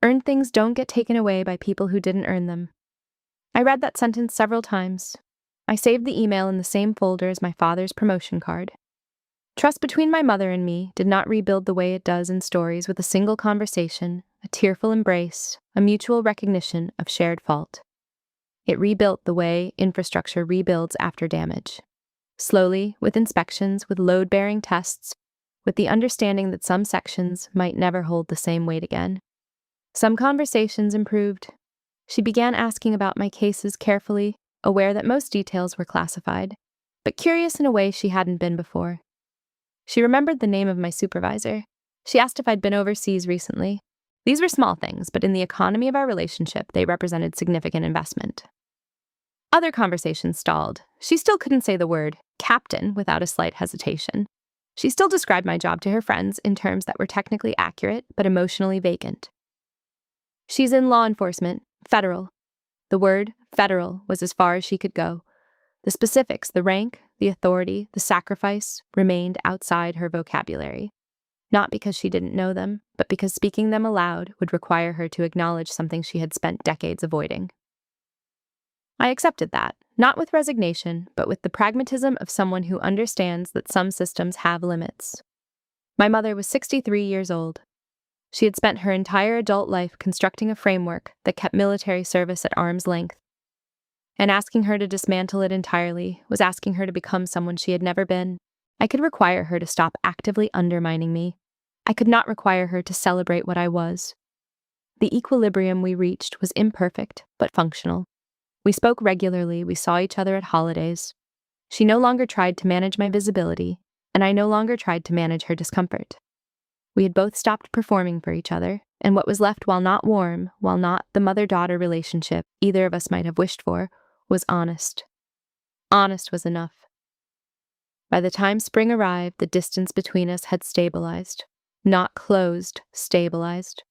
Earned things don't get taken away by people who didn't earn them." I read that sentence several times. I saved the email in the same folder as my father's promotion card. Trust between my mother and me did not rebuild the way it does in stories with a single conversation, a tearful embrace, a mutual recognition of shared fault. It rebuilt the way infrastructure rebuilds after damage. Slowly, with inspections, with load-bearing tests, with the understanding that some sections might never hold the same weight again. Some conversations improved. She began asking about my cases carefully, aware that most details were classified, but curious in a way she hadn't been before. She remembered the name of my supervisor. She asked if I'd been overseas recently. These were small things, but in the economy of our relationship, they represented significant investment. Other conversations stalled. She still couldn't say the word captain without a slight hesitation. She still described my job to her friends in terms that were technically accurate, but emotionally vacant. She's in law enforcement, federal. The word federal was as far as she could go. The specifics, the rank, the authority, the sacrifice, remained outside her vocabulary. Not because she didn't know them, but because speaking them aloud would require her to acknowledge something she had spent decades avoiding. I accepted that, not with resignation, but with the pragmatism of someone who understands that some systems have limits. My mother was 63 years old. She had spent her entire adult life constructing a framework that kept military service at arm's length. And asking her to dismantle it entirely was asking her to become someone she had never been. I could require her to stop actively undermining me. I could not require her to celebrate what I was. The equilibrium we reached was imperfect, but functional. We spoke regularly, we saw each other at holidays. She no longer tried to manage my visibility, and I no longer tried to manage her discomfort. We had both stopped performing for each other, and what was left, while not warm, while not the mother-daughter relationship either of us might have wished for, was honest. Honest was enough. By the time spring arrived, the distance between us had stabilized. Not closed, stabilized.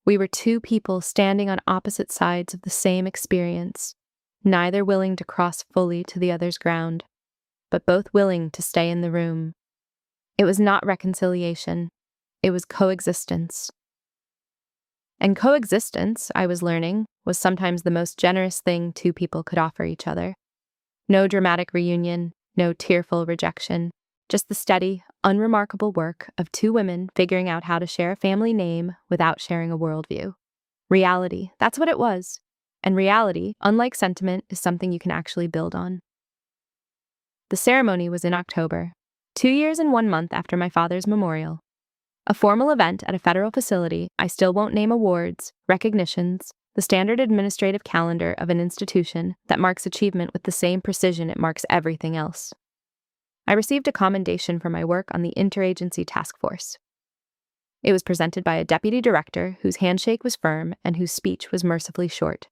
We were two people standing on opposite sides of the same experience, neither willing to cross fully to the other's ground, but both willing to stay in the room. It was not reconciliation. It was coexistence. And coexistence, I was learning, was sometimes the most generous thing two people could offer each other. No dramatic reunion, no tearful rejection, just the steady, unremarkable work of two women figuring out how to share a family name without sharing a worldview. Reality, that's what it was. And reality, unlike sentiment, is something you can actually build on. The ceremony was in October, 2 years and 1 month after my father's memorial. A formal event at a federal facility. I still won't name awards, recognitions, the standard administrative calendar of an institution that marks achievement with the same precision it marks everything else. I received a commendation for my work on the Interagency Task Force. It was presented by a deputy director whose handshake was firm and whose speech was mercifully short.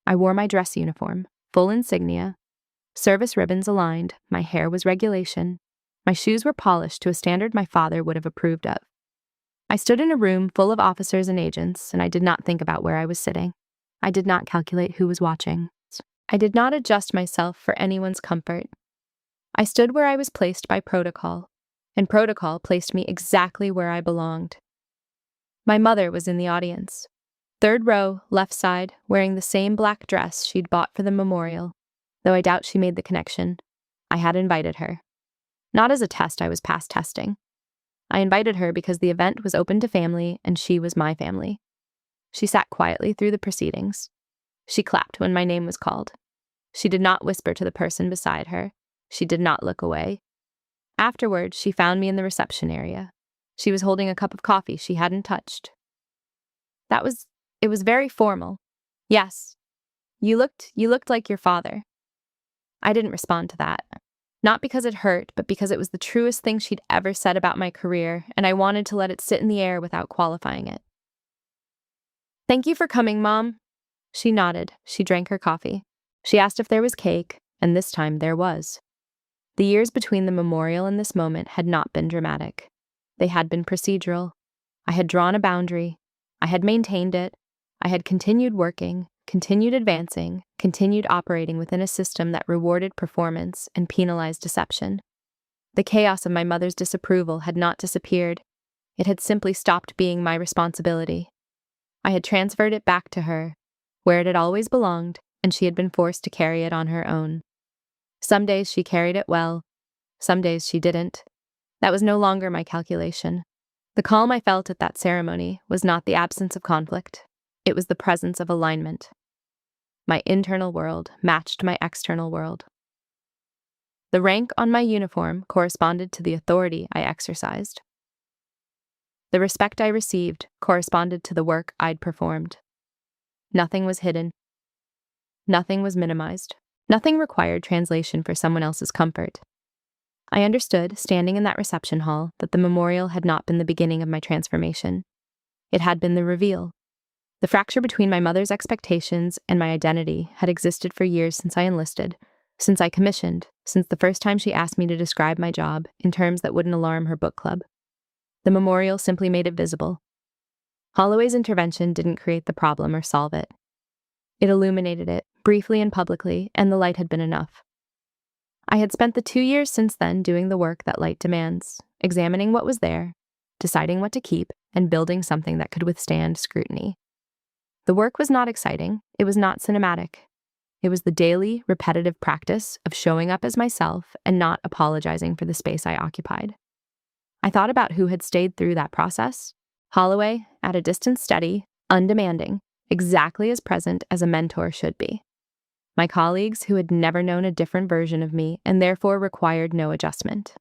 I wore my dress uniform, full insignia, service ribbons aligned, my hair was regulation, my shoes were polished to a standard my father would have approved of. I stood in a room full of officers and agents, and I did not think about where I was sitting. I did not calculate who was watching. I did not adjust myself for anyone's comfort. I stood where I was placed by protocol, and protocol placed me exactly where I belonged. My mother was in the audience. 3rd row, left side, wearing the same black dress she'd bought for the memorial, though I doubt she made the connection. I had invited her. Not as a test, I was past testing. I invited her because the event was open to family and she was my family. She sat quietly through the proceedings. She clapped when my name was called. She did not whisper to the person beside her. She did not look away. Afterward, she found me in the reception area. She was holding a cup of coffee she hadn't touched. It was very formal. Yes. You looked like your father. I didn't respond to that. Not because it hurt, but because it was the truest thing she'd ever said about my career, and I wanted to let it sit in the air without qualifying it. Thank you for coming, Mom. She nodded. She drank her coffee. She asked if there was cake, and this time there was. The years between the memorial and this moment had not been dramatic. They had been procedural. I had drawn a boundary. I had maintained it. I had continued working, continued advancing, continued operating within a system that rewarded performance and penalized deception. The chaos of my mother's disapproval had not disappeared. It had simply stopped being my responsibility. I had transferred it back to her, where it had always belonged, and she had been forced to carry it on her own. Some days she carried it well, some days she didn't. That was no longer my calculation. The calm I felt at that ceremony was not the absence of conflict. It was the presence of alignment. My internal world matched my external world. The rank on my uniform corresponded to the authority I exercised. The respect I received corresponded to the work I'd performed. Nothing was hidden. Nothing was minimized. Nothing required translation for someone else's comfort. I understood, standing in that reception hall, that the memorial had not been the beginning of my transformation. It had been the reveal. The fracture between my mother's expectations and my identity had existed for years since I enlisted, since I commissioned, since the first time she asked me to describe my job in terms that wouldn't alarm her book club. The memorial simply made it visible. Holloway's intervention didn't create the problem or solve it. It illuminated it, briefly and publicly, and the light had been enough. I had spent the 2 years since then doing the work that light demands, examining what was there, deciding what to keep, and building something that could withstand scrutiny. The work was not exciting. It was not cinematic. It was the daily, repetitive practice of showing up as myself and not apologizing for the space I occupied. I thought about who had stayed through that process. Holloway, at a distance steady, undemanding, exactly as present as a mentor should be. My colleagues who had never known a different version of me and therefore required no adjustment.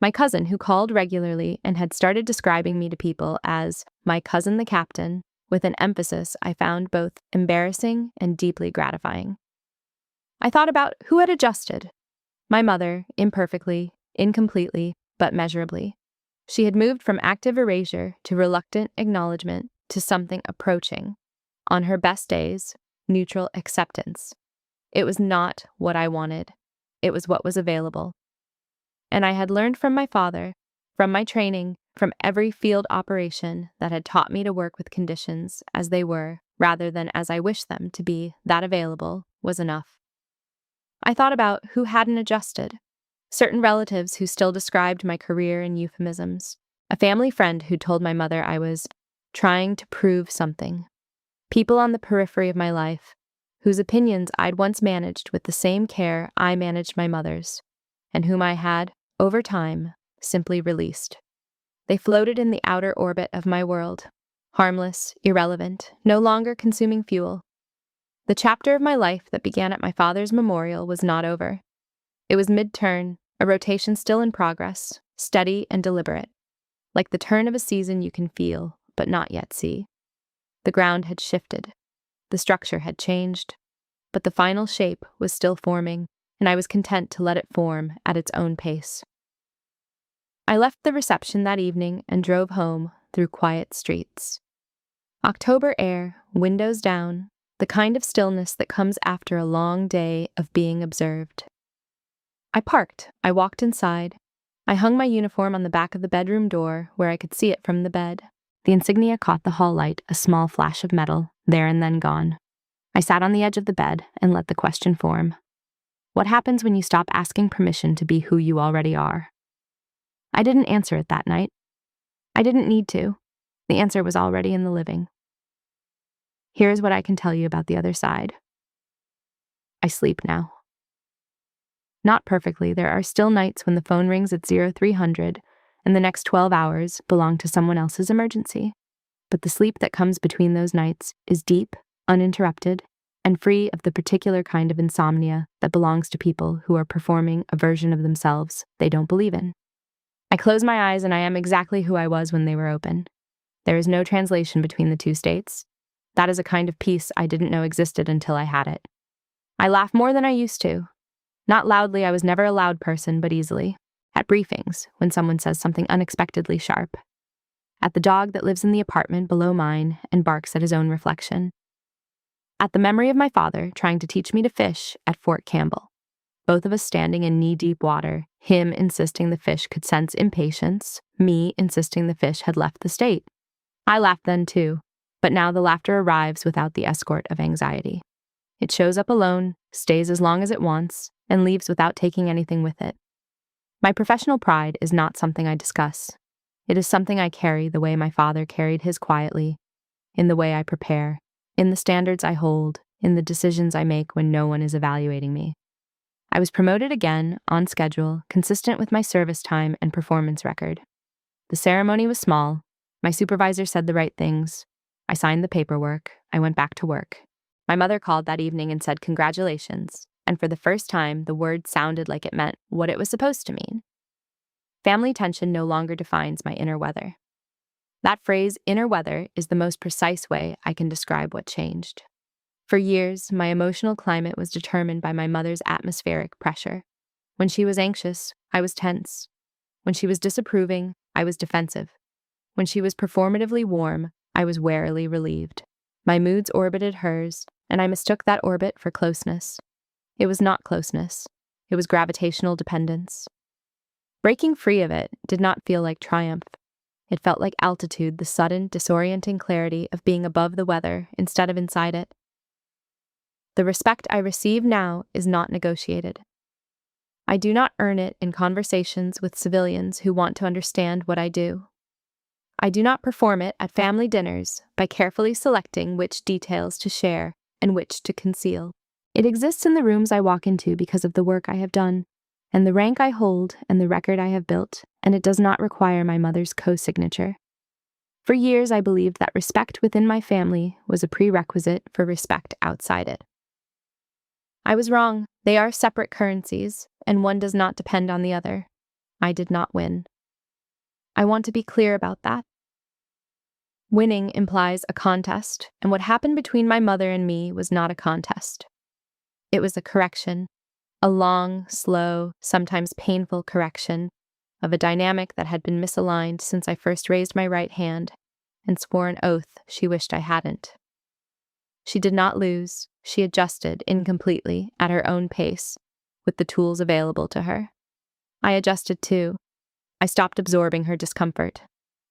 My cousin who called regularly and had started describing me to people as my cousin the captain, with an emphasis I found both embarrassing and deeply gratifying. I thought about who had adjusted. My mother, imperfectly, incompletely, but measurably. She had moved from active erasure to reluctant acknowledgement to something approaching. On her best days, neutral acceptance. It was not what I wanted. It was what was available. And I had learned from my father, from my training, from every field operation that had taught me to work with conditions as they were, rather than as I wished them to be, that available was enough. I thought about who hadn't adjusted. Certain relatives who still described my career in euphemisms. A family friend who told my mother I was trying to prove something. People on the periphery of my life, whose opinions I'd once managed with the same care I managed my mother's, and whom I had, over time, simply released. They floated in the outer orbit of my world, harmless, irrelevant, no longer consuming fuel. The chapter of my life that began at my father's memorial was not over. It was mid-turn, a rotation still in progress, steady and deliberate, like the turn of a season you can feel, but not yet see. The ground had shifted, the structure had changed, but the final shape was still forming, and I was content to let it form at its own pace. I left the reception that evening and drove home through quiet streets. October air, windows down, the kind of stillness that comes after a long day of being observed. I parked, I walked inside. I hung my uniform on the back of the bedroom door where I could see it from the bed. The insignia caught the hall light, a small flash of metal, there and then gone. I sat on the edge of the bed and let the question form. What happens when you stop asking permission to be who you already are? I didn't answer it that night. I didn't need to. The answer was already in the living. Here's what I can tell you about the other side. I sleep now. Not perfectly, there are still nights when the phone rings at 0300 and the next 12 hours belong to someone else's emergency. But the sleep that comes between those nights is deep, uninterrupted, and free of the particular kind of insomnia that belongs to people who are performing a version of themselves they don't believe in. I close my eyes and I am exactly who I was when they were open. There is no translation between the two states. That is a kind of peace I didn't know existed until I had it. I laugh more than I used to. Not loudly, I was never a loud person, but easily. At briefings, when someone says something unexpectedly sharp. At the dog that lives in the apartment below mine and barks at his own reflection. At the memory of my father trying to teach me to fish at Fort Campbell. Both of us standing in knee-deep water, him insisting the fish could sense impatience, me insisting the fish had left the state. I laughed then too, but now the laughter arrives without the escort of anxiety. It shows up alone, stays as long as it wants, and leaves without taking anything with it. My professional pride is not something I discuss. It is something I carry the way my father carried his quietly, in the way I prepare, in the standards I hold, in the decisions I make when no one is evaluating me. I was promoted again, on schedule, consistent with my service time and performance record. The ceremony was small. My supervisor said the right things. I signed the paperwork. I went back to work. My mother called that evening and said congratulations, and for the first time, the word sounded like it meant what it was supposed to mean. Family tension no longer defines my inner weather. That phrase, inner weather, is the most precise way I can describe what changed. For years, my emotional climate was determined by my mother's atmospheric pressure. When she was anxious, I was tense. When she was disapproving, I was defensive. When she was performatively warm, I was warily relieved. My moods orbited hers, and I mistook that orbit for closeness. It was not closeness. It was gravitational dependence. Breaking free of it did not feel like triumph. It felt like altitude, the sudden, disorienting clarity of being above the weather instead of inside it. The respect I receive now is not negotiated. I do not earn it in conversations with civilians who want to understand what I do. I do not perform it at family dinners by carefully selecting which details to share and which to conceal. It exists in the rooms I walk into because of the work I have done, and the rank I hold and the record I have built, and it does not require my mother's co-signature. For years, I believed that respect within my family was a prerequisite for respect outside it. I was wrong. They are separate currencies, and one does not depend on the other. I did not win. I want to be clear about that. Winning implies a contest, and what happened between my mother and me was not a contest. It was a correction, a long, slow, sometimes painful correction of a dynamic that had been misaligned since I first raised my right hand and swore an oath she wished I hadn't. She did not lose. She adjusted incompletely at her own pace with the tools available to her. I adjusted too. I stopped absorbing her discomfort.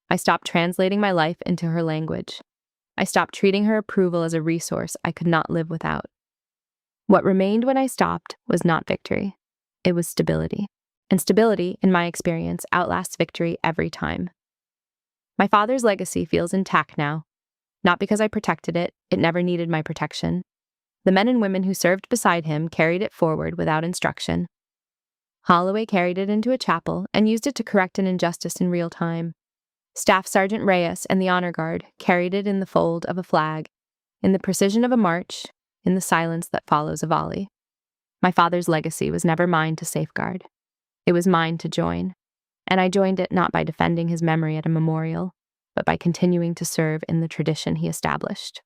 I stopped translating my life into her language. I stopped treating her approval as a resource I could not live without. What remained when I stopped was not victory. It was stability. And stability, in my experience, outlasts victory every time. My father's legacy feels intact now. Not because I protected it, it never needed my protection. The men and women who served beside him carried it forward without instruction. Holloway carried it into a chapel and used it to correct an injustice in real time. Staff Sergeant Reyes and the Honor Guard carried it in the fold of a flag, in the precision of a march, in the silence that follows a volley. My father's legacy was never mine to safeguard. It was mine to join, and I joined it not by defending his memory at a memorial, but by continuing to serve in the tradition he established.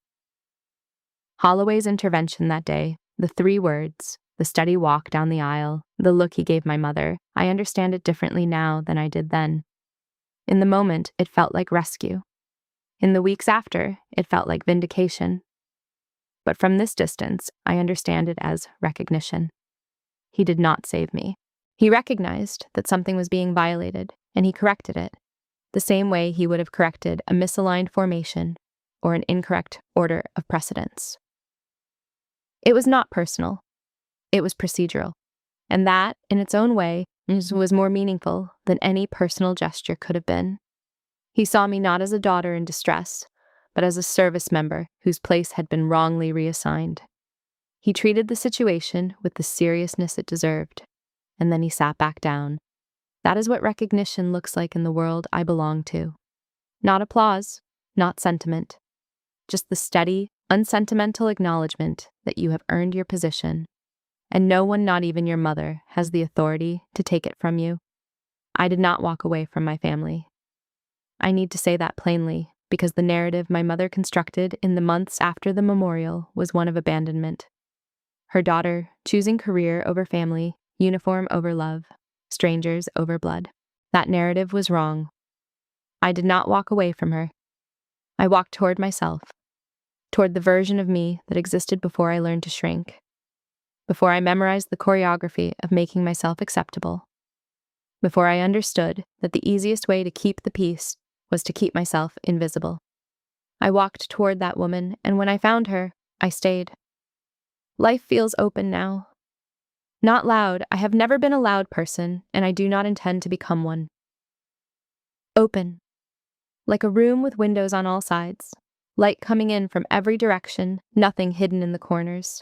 Holloway's intervention that day, the 3 words, the steady walk down the aisle, the look he gave my mother, I understand it differently now than I did then. In the moment, it felt like rescue. In the weeks after, it felt like vindication. But from this distance, I understand it as recognition. He did not save me. He recognized that something was being violated, and he corrected it, the same way he would have corrected a misaligned formation or an incorrect order of precedence. It was not personal. It was procedural. And that, in its own way, was more meaningful than any personal gesture could have been. He saw me not as a daughter in distress, but as a service member whose place had been wrongly reassigned. He treated the situation with the seriousness it deserved, and then he sat back down. That is what recognition looks like in the world I belong to. Not applause, not sentiment, just the steady, unsentimental acknowledgement that you have earned your position, and no one, not even your mother, has the authority to take it from you. I did not walk away from my family. I need to say that plainly, because the narrative my mother constructed in the months after the memorial was one of abandonment. Her daughter choosing career over family, uniform over love, strangers over blood. That narrative was wrong. I did not walk away from her. I walked toward myself, toward the version of me that existed before I learned to shrink, before I memorized the choreography of making myself acceptable, before I understood that the easiest way to keep the peace was to keep myself invisible. I walked toward that woman, and when I found her, I stayed. Life feels open now. Not loud. I have never been a loud person, and I do not intend to become one. Open. Like a room with windows on all sides, light coming in from every direction, nothing hidden in the corners.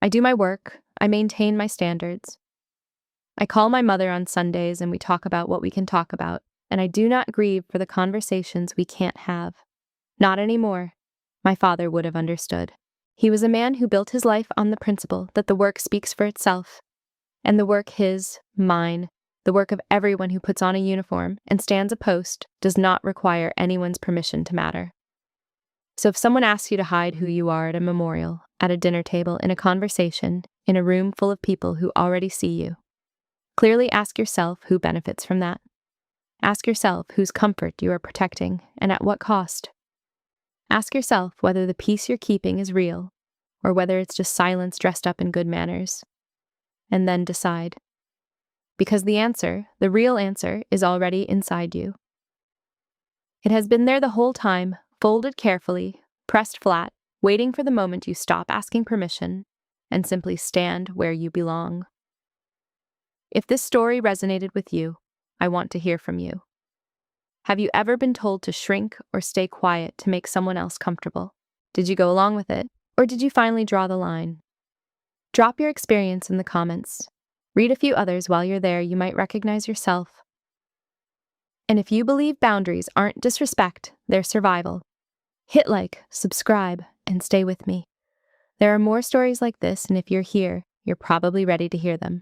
I do my work, I maintain my standards. I call my mother on Sundays and we talk about what we can talk about, and I do not grieve for the conversations we can't have. Not anymore. My father would have understood. He was a man who built his life on the principle that the work speaks for itself, and the work his, mine, the work of everyone who puts on a uniform and stands a post does not require anyone's permission to matter. So if someone asks you to hide who you are at a memorial, at a dinner table, in a conversation, in a room full of people who already see you, clearly ask yourself who benefits from that. Ask yourself whose comfort you are protecting and at what cost. Ask yourself whether the peace you're keeping is real or whether it's just silence dressed up in good manners. And then decide. Because the answer, the real answer, is already inside you. It has been there the whole time, folded carefully, pressed flat, waiting for the moment you stop asking permission and simply stand where you belong. If this story resonated with you, I want to hear from you. Have you ever been told to shrink or stay quiet to make someone else comfortable? Did you go along with it, or did you finally draw the line? Drop your experience in the comments. Read a few others while you're there. You might recognize yourself. And if you believe boundaries aren't disrespect, they're survival, hit like, subscribe, and stay with me. There are more stories like this, and if you're here, you're probably ready to hear them.